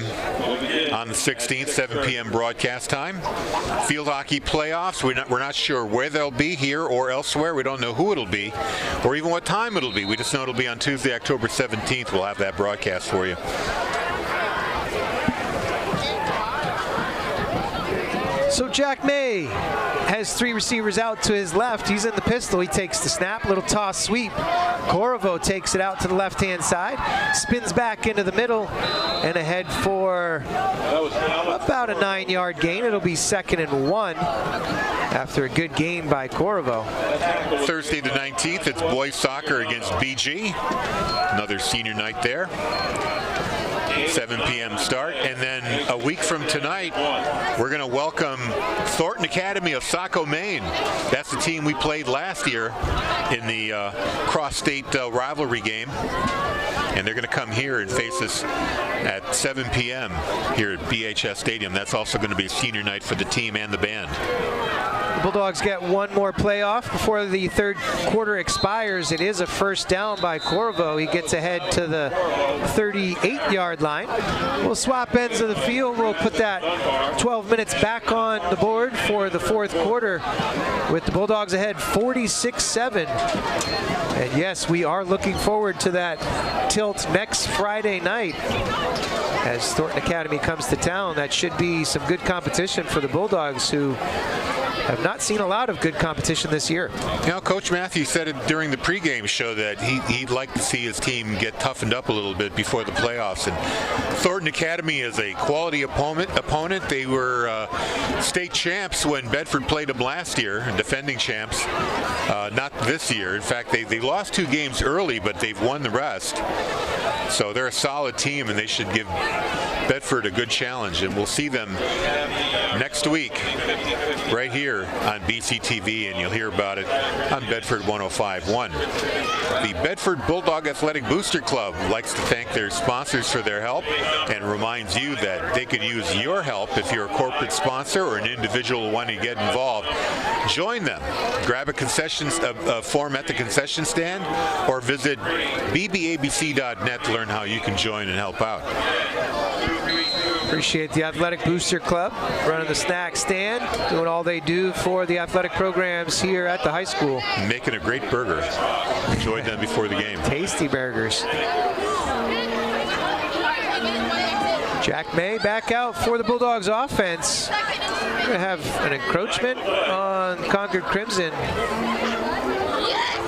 on the 16th, 7 p.m. broadcast time. Field hockey playoffs, we're not sure where they'll be, here or elsewhere. We don't know who it'll be or even what time it'll be. We just know it'll be on Tuesday, October 17th. We'll have that broadcast for you. So Jack May has 3 receivers out to his left. He's in the pistol. He takes the snap, little toss sweep. Corriveau takes it out to the left-hand side, spins back into the middle, and ahead for about a 9-yard gain. It'll be 2nd and 1 after a good gain by Corriveau. Thursday the 19th, it's boys soccer against BG. Another senior night there. 7 p.m. start, and then a week from tonight we're going to welcome Thornton Academy of Saco, Maine. That's the team we played last year in the cross-state rivalry game, and they're going to come here and face us at 7 p.m. here at BHS Stadium. That's also going to be a senior night for the team and the band. The Bulldogs get one more play off before the third quarter expires. It is a first down by Corriveau. He gets ahead to the 38-yard line. We'll swap ends of the field. We'll put that 12 minutes back on the board for the fourth quarter with the Bulldogs ahead 46-7. And yes, we are looking forward to that tilt next Friday night as Thornton Academy comes to town. That should be some good competition for the Bulldogs, who have not seen a lot of good competition this year. You know, Coach Matthews said it during the pregame show that he'd like to see his team get toughened up a little bit before the playoffs. And Thornton Academy is a quality opponent. They were state champs when Bedford played them last year, defending champs. Not this year. In fact, they lost 2 games early, but they've won the rest. So they're a solid team, and they should give Bedford a good challenge. And we'll see them next week right here on BCTV, and you'll hear about it on Bedford 105.1. The Bedford Bulldog Athletic Booster Club likes to thank their sponsors for their help and reminds you that they could use your help if you're a corporate sponsor or an individual wanting to get involved. Join them. Grab a form at the concession stand or visit bbabc.net to learn how you can join and help out. Appreciate the Athletic Booster Club running the snack stand, doing all they do for the athletic programs here at the high school. Making a great burger. Enjoyed them before the game. Tasty burgers. Jack May back out for the Bulldogs offense. We're going to have an encroachment on Concord Crimson.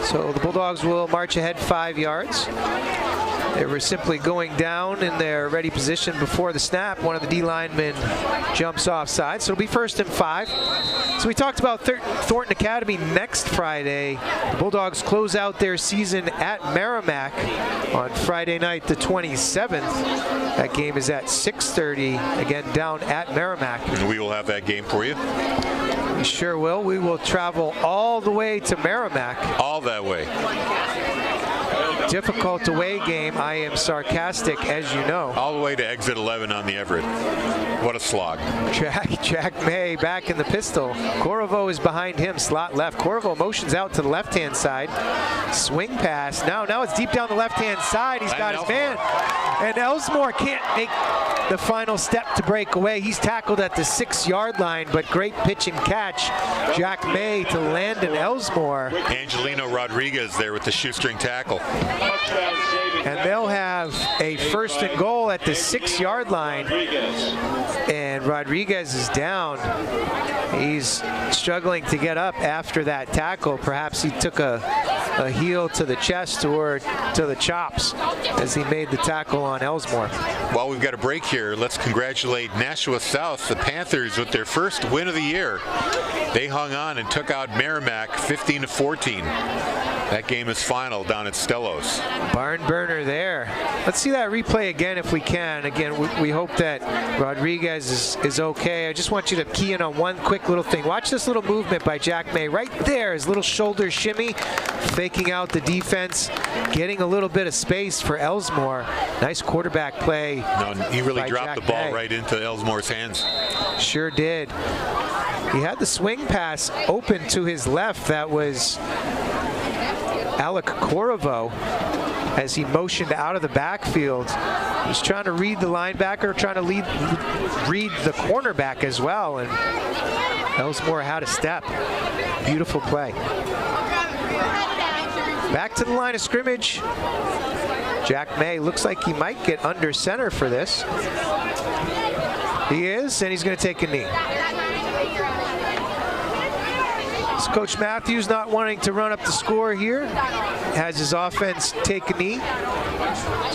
So the Bulldogs will march ahead 5 yards. They were simply going down in their ready position before the snap. One of the D linemen jumps offside, so it'll be 1st and 5. So we talked about Thornton Academy next Friday. The Bulldogs close out their season at Merrimack on Friday night, the 27th. That game is at 6:30, again down at Merrimack. And we will have that game for you. We sure will. We will travel all the way to Merrimack. All that way. Difficult away game. I am sarcastic, as you know. All the way to exit 11 on the Everett. What a slog. Jack May back in the pistol. Corvo is behind him, slot left. Corvo motions out to the left-hand side. Swing pass. Now it's deep down the left-hand side. He's got his man. And Elsmore can't make the final step to break away. He's tackled at the 6-yard line, but great pitch and catch. Jack May to Landon Elsmore. Angelino Rodriguez there with the shoestring tackle. And they'll have a 1st and goal at the 6-yard line. And Rodriguez is down. He's struggling to get up after that tackle. Perhaps he took a heel to the chest or to the chops as he made the tackle on Elsmore. While we've got a break here, let's congratulate Nashua South, the Panthers, with their first win of the year. They hung on and took out Merrimack 15-14. That game is final down at Stellos. Barn burner there. Let's see that replay again if we can. Again, we hope that Rodriguez is okay. I just want you to key in on one quick little thing. Watch this little movement by Jack May. Right there, his little shoulder shimmy, faking out the defense, getting a little bit of space for Elsmore. Nice quarterback play. No, he really dropped Jack the ball May. right into Elsmore's hands. Sure did. He had the swing pass open to his left. That was Alec Corvo as he motioned out of the backfield. He's trying to read the linebacker, trying to read the cornerback as well, and Elsmore had a step. Beautiful play. Back to the line of scrimmage. Jack May looks like he might get under center for this. He is, and he's going to take a knee. So Coach Matthews not wanting to run up the score here. Has his offense take a knee.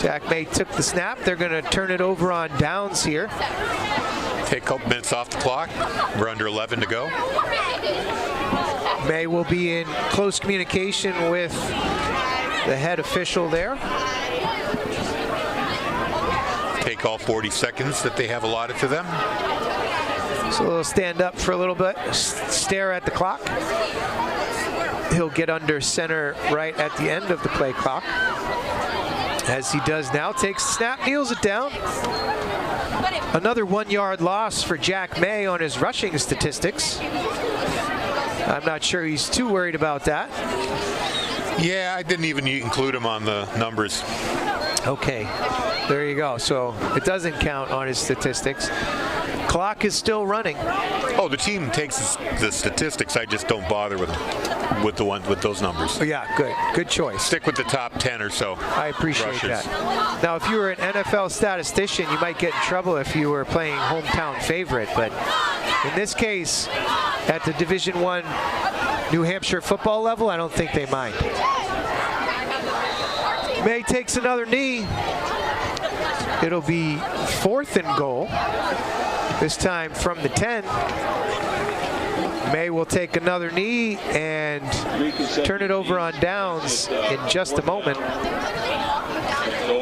Jack May took the snap. They're going to turn it over on downs here. Take a couple minutes off the clock. We're under 11 to go. May will be in close communication with the head official there. Take all 40 seconds that they have allotted to them. So they'll stand up for a little bit, stare at the clock. He'll get under center right at the end of the play clock. As he does now, takes the snap, kneels it down. Another 1-yard loss for Jack May on his rushing statistics. I'm not sure he's too worried about that. Yeah, I didn't even include him on the numbers. Okay, there you go. So it doesn't count on his statistics. Clock is still running. Oh, the team takes the statistics. I just don't bother with those numbers. Oh, yeah, good choice. Stick with the top 10 or so. I appreciate rushes. that. Now, if you were an NFL statistician, you might get in trouble if you were playing hometown favorite. But in this case, at the Division I New Hampshire football level, I don't think they mind. May takes another knee. It'll be 4th and goal. This time from the 10. May will take another knee and turn it over on downs in just a moment.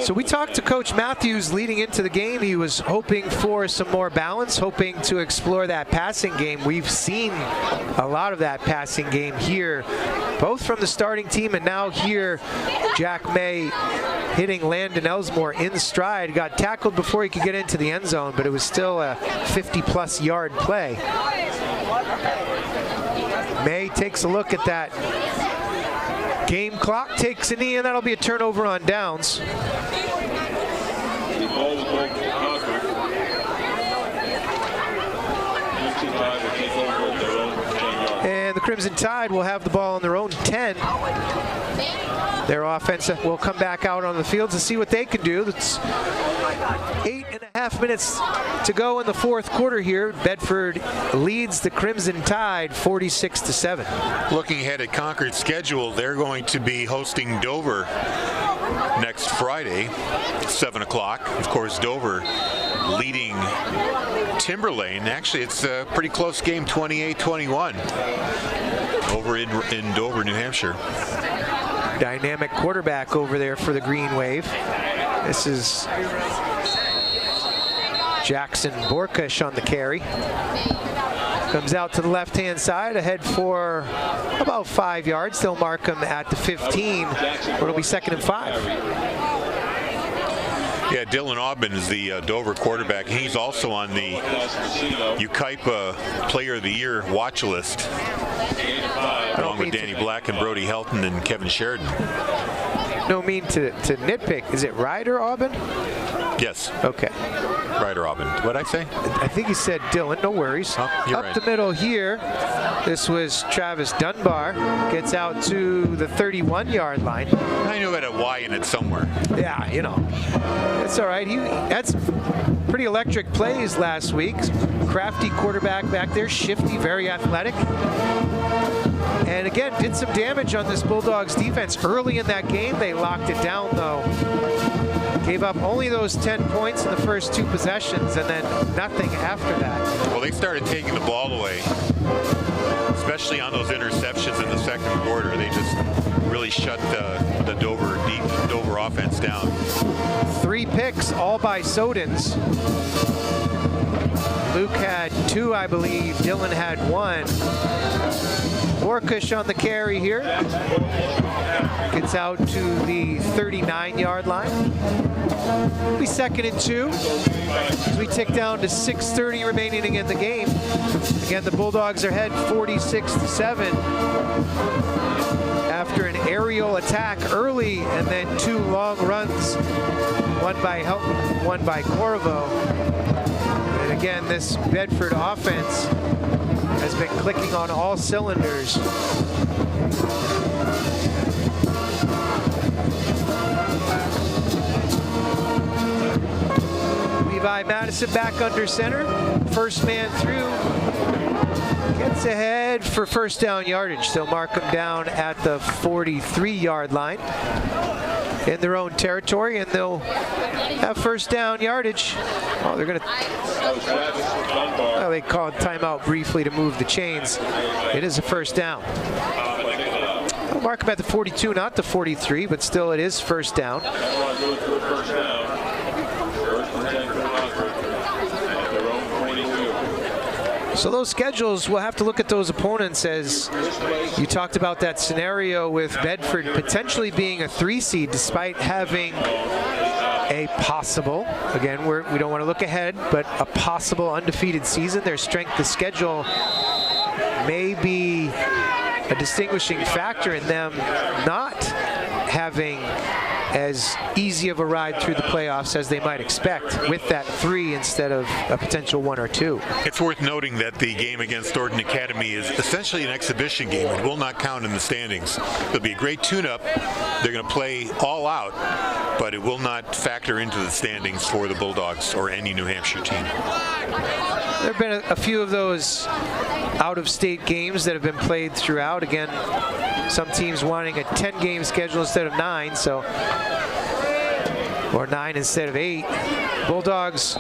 So we talked to Coach Matthews leading into the game. He was hoping for some more balance, hoping to explore that passing game. We've seen a lot of that passing game here, both from the starting team and now here, Jack May hitting Landon Elsmore in stride. Got tackled before he could get into the end zone, but it was still a 50-plus yard play. May takes a look at that game clock, takes a knee, and that'll be a turnover on downs. And the Crimson Tide will have the ball on their own 10. Their offense will come back out on the field to see what they can do. It's 8.5 minutes to go in the fourth quarter here. Bedford leads the Crimson Tide 46-7. Looking ahead at Concord's schedule, they're going to be hosting Dover next Friday, 7 o'clock. Of course, Dover leading Timberlane. Actually, it's a pretty close game, 28-21 over in Dover, New Hampshire. Dynamic quarterback over there for the Green Wave. This is Jackson Borkush on the carry. Comes out to the left-hand side, ahead for about 5 yards. They'll mark him at the 15, where it'll be 2nd and 5. Yeah, Dylan Aubin is the Dover quarterback. He's also on the UKIPA Player of the Year watch list, along with Danny Black and Brody Helton and Kevin Sheridan. No mean to nitpick. Is it Ryder Aubin? Yes. Okay. Ryder Aubin. What'd I say? I think he said Dylan. No worries. Oh, you're Up right. the middle here, this was Travis Dunbar. Gets out to the 31-yard line. I knew it had a Y in it somewhere. Yeah, you know. It's all right. He had some pretty electric plays last week. Crafty quarterback back there. Shifty, very athletic. And again, did some damage on this Bulldogs defense. Early in that game, they locked it down, though. Gave up only those 10 points in the first 2 possessions, and then nothing after that. Well, they started taking the ball away, especially on those interceptions in the second quarter. They just really shut the Dover offense down. 3 picks, all by Sodins. Luke had 2, I believe. Dylan had 1. Borkush on the carry here. Gets out to the 39-yard line. It'll be 2nd and 2 as we tick down to 6:30 remaining in the game. Again, the Bulldogs are ahead 46-7 after an aerial attack early and then 2 long runs, one by Helton, one by Corvo. And again, this Bedford offense has been clicking on all cylinders. Levi Madison back under center. First man through. Gets ahead for first down yardage. They'll mark him down at the 43-yard line in their own territory, and they'll have first down yardage. Oh, they're going to... Well, they called timeout briefly to move the chains. It is a first down. They'll mark him at the 42, not the 43, but still it is first down. So those schedules, we'll have to look at those opponents, as you talked about that scenario with Bedford potentially being a 3 seed despite having a possible, again, we don't want to look ahead, but a possible undefeated season. Their strength of schedule may be a distinguishing factor in them not having as easy of a ride through the playoffs as they might expect with that 3 instead of a potential 1 or 2. It's worth noting that the game against Thornton Academy is essentially an exhibition game. It will not count in the standings. It'll be a great tune-up. They're going to play all out, but it will not factor into the standings for the Bulldogs or any New Hampshire team. There have been a few of those out-of-state games that have been played throughout. Again, some teams wanting a 10-game schedule instead of 9, or 9 instead of 8. Bulldogs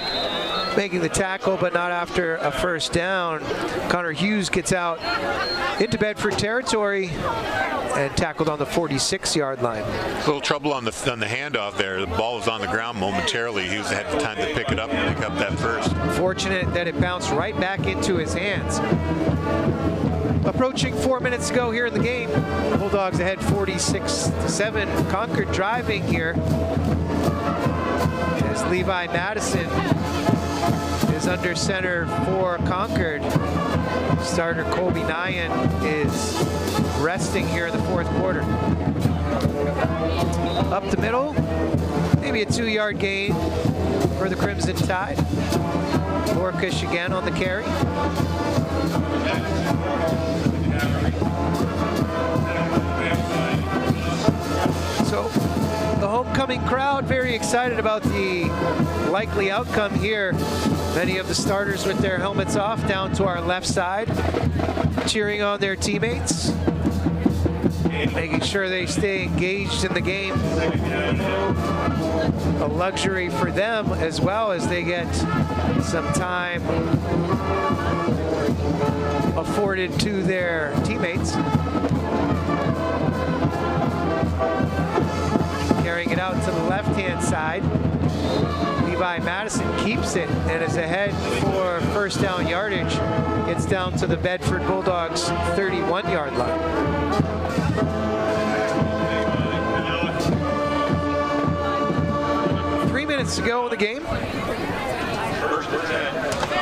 making the tackle, but not after a first down. Connor Hughes gets out into Bedford territory and tackled on the 46-yard line. A little trouble on the handoff there. The ball was on the ground momentarily. He had time to pick it up and pick up that first. Fortunate that it bounced right back into his hands. Approaching 4 minutes to go here in the game. Bulldogs ahead 46-7. Concord driving here as Levi Madison is under center for Concord. Starter Colby Nyan is resting here in the fourth quarter. Up the middle, maybe a 2-yard gain for the Crimson Tide. Borkush again on the carry. incoming crowd very excited about the likely outcome here. Many of the starters with their helmets off down to our left side, cheering on their teammates, making sure they stay engaged in the game. A luxury for them as well as they get some time afforded to their teammates. Carrying it out to the left-hand side. Levi Madison keeps it and is ahead for first down yardage. Gets down to the Bedford Bulldogs 31-yard line. Minutes to go in the game.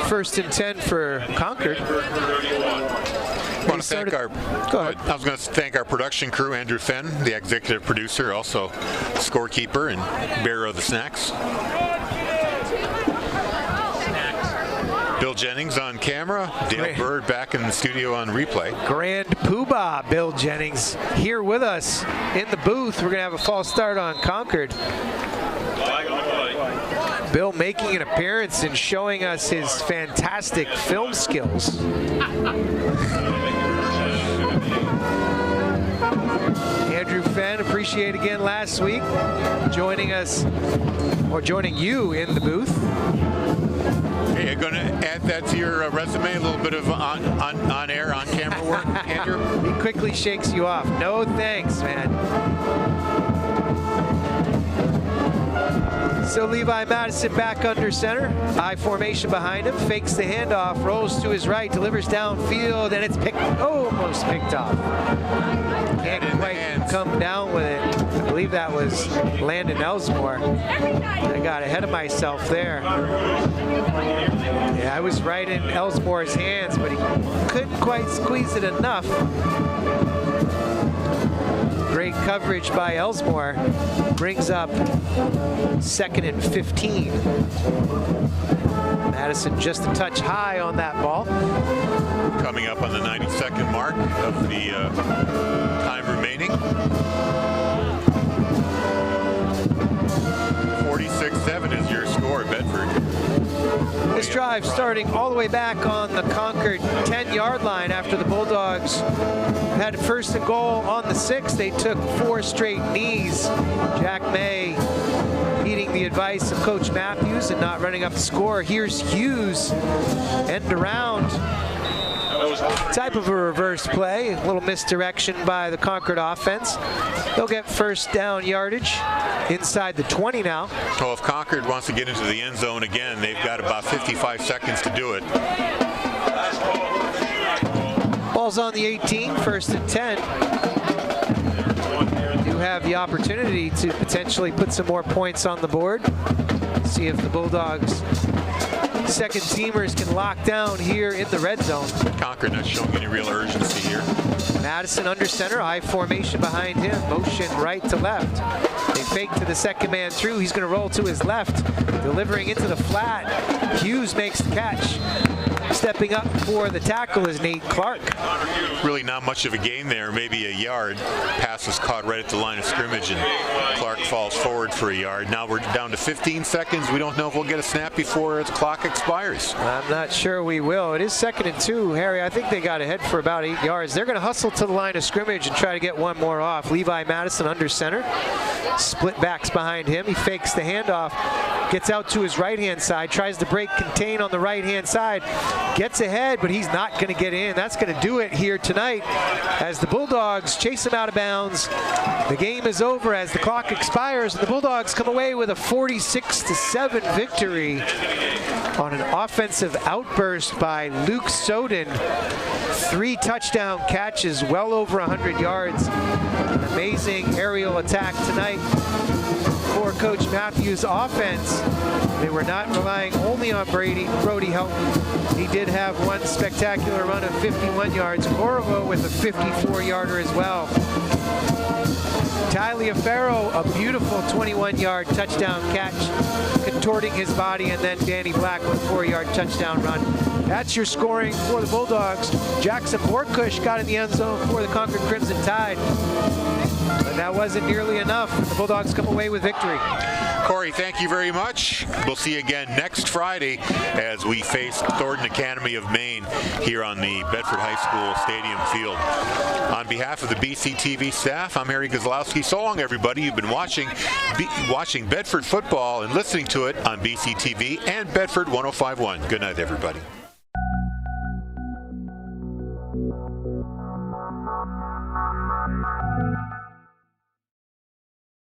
First and 10 for Concord. I want to thank our, I was going to thank our production crew, Andrew Fenn, the executive producer, also scorekeeper and bearer of the snacks. Bill Jennings on camera, Dale Bird back in the studio on replay. Grand Poobah Bill Jennings here with us in the booth. We're going to have a false start on Concord. Bill making an appearance and showing us his fantastic film skills. Andrew Fenn, appreciate again last week, joining us, or joining you in the booth. Hey, you're going to add that to your resume, a little bit of on-air, on-camera work, Andrew? He quickly shakes you off. No thanks, man. So Levi Madison back under center. I formation behind him. Fakes the handoff. Rolls to his right. Delivers downfield. And it's almost picked off. Can't quite come down with it. I believe that was Landon Elsmore. I got ahead of myself there. Yeah, I was right in Elsmore's hands, but he couldn't quite squeeze it enough. Great coverage by Elsmore. Brings up 2nd and 15. Madison just a touch high on that ball. Coming up on the 92nd mark of the time remaining. 46-7 is your score, Bedford. This drive starting all the way back on the Concord 10-yard line after the Bulldogs had first and goal on the 6. They took 4 straight knees. Jack May heeding the advice of Coach Matthews and not running up the score. Here's Hughes, end around. Type of a reverse play, a little misdirection by the Concord offense. They'll get first down yardage inside the 20 now. Well, if Concord wants to get into the end zone again, they've got about 55 seconds to do it. Ball's on the 18, first and 10. You have the opportunity to potentially put some more points on the board. See if the Bulldogs second teamers can lock down here in the red zone. Concord not showing any real urgency here. Madison under center, I formation behind him, motion right to left. They fake to the second man through. He's going to roll to his left, delivering into the flat. Hughes makes the catch. Stepping up for the tackle is Nate Clark. Really not much of a gain there, maybe a yard. Pass was caught right at the line of scrimmage and Clark falls forward for a yard. Now we're down to 15 seconds. We don't know if we'll get a snap before the clock expires. I'm not sure we will. It is 2nd and 2, Harry. I think they got ahead for about 8 yards. They're going to hustle to the line of scrimmage and try to get one more off. Levi Madison under center. Split backs behind him. He fakes the handoff. Gets out to his right-hand side. Tries to break contain on the right-hand side. Gets ahead, but he's not going to get in. That's going to do it here tonight as the Bulldogs chase him out of bounds. The game is over as the clock expires, and the Bulldogs come away with a 46-7 victory on an offensive outburst by Luke Soden. 3 touchdown catches, well over 100 yards. An amazing aerial attack tonight for Coach Matthews' offense. They were not relying only on Brody Helton. He did have one spectacular run of 51 yards. Corvo with a 54-yarder as well. Taliaferro, a beautiful 21-yard touchdown catch, contorting his body, and then Danny Black with a 4-yard touchdown run. That's your scoring for the Bulldogs. Jackson Borkush got in the end zone for the Concord Crimson Tide. And that wasn't nearly enough. The Bulldogs come away with victory. Corey, thank you very much. We'll see you again next Friday as we face Thornton Academy of Maine here on the Bedford High School Stadium field. On behalf of the BC TV staff, I'm Harry Kozlowski. So long, everybody. You've been watching Bedford football and listening to it on BC TV and Bedford 105.1. Good night, everybody.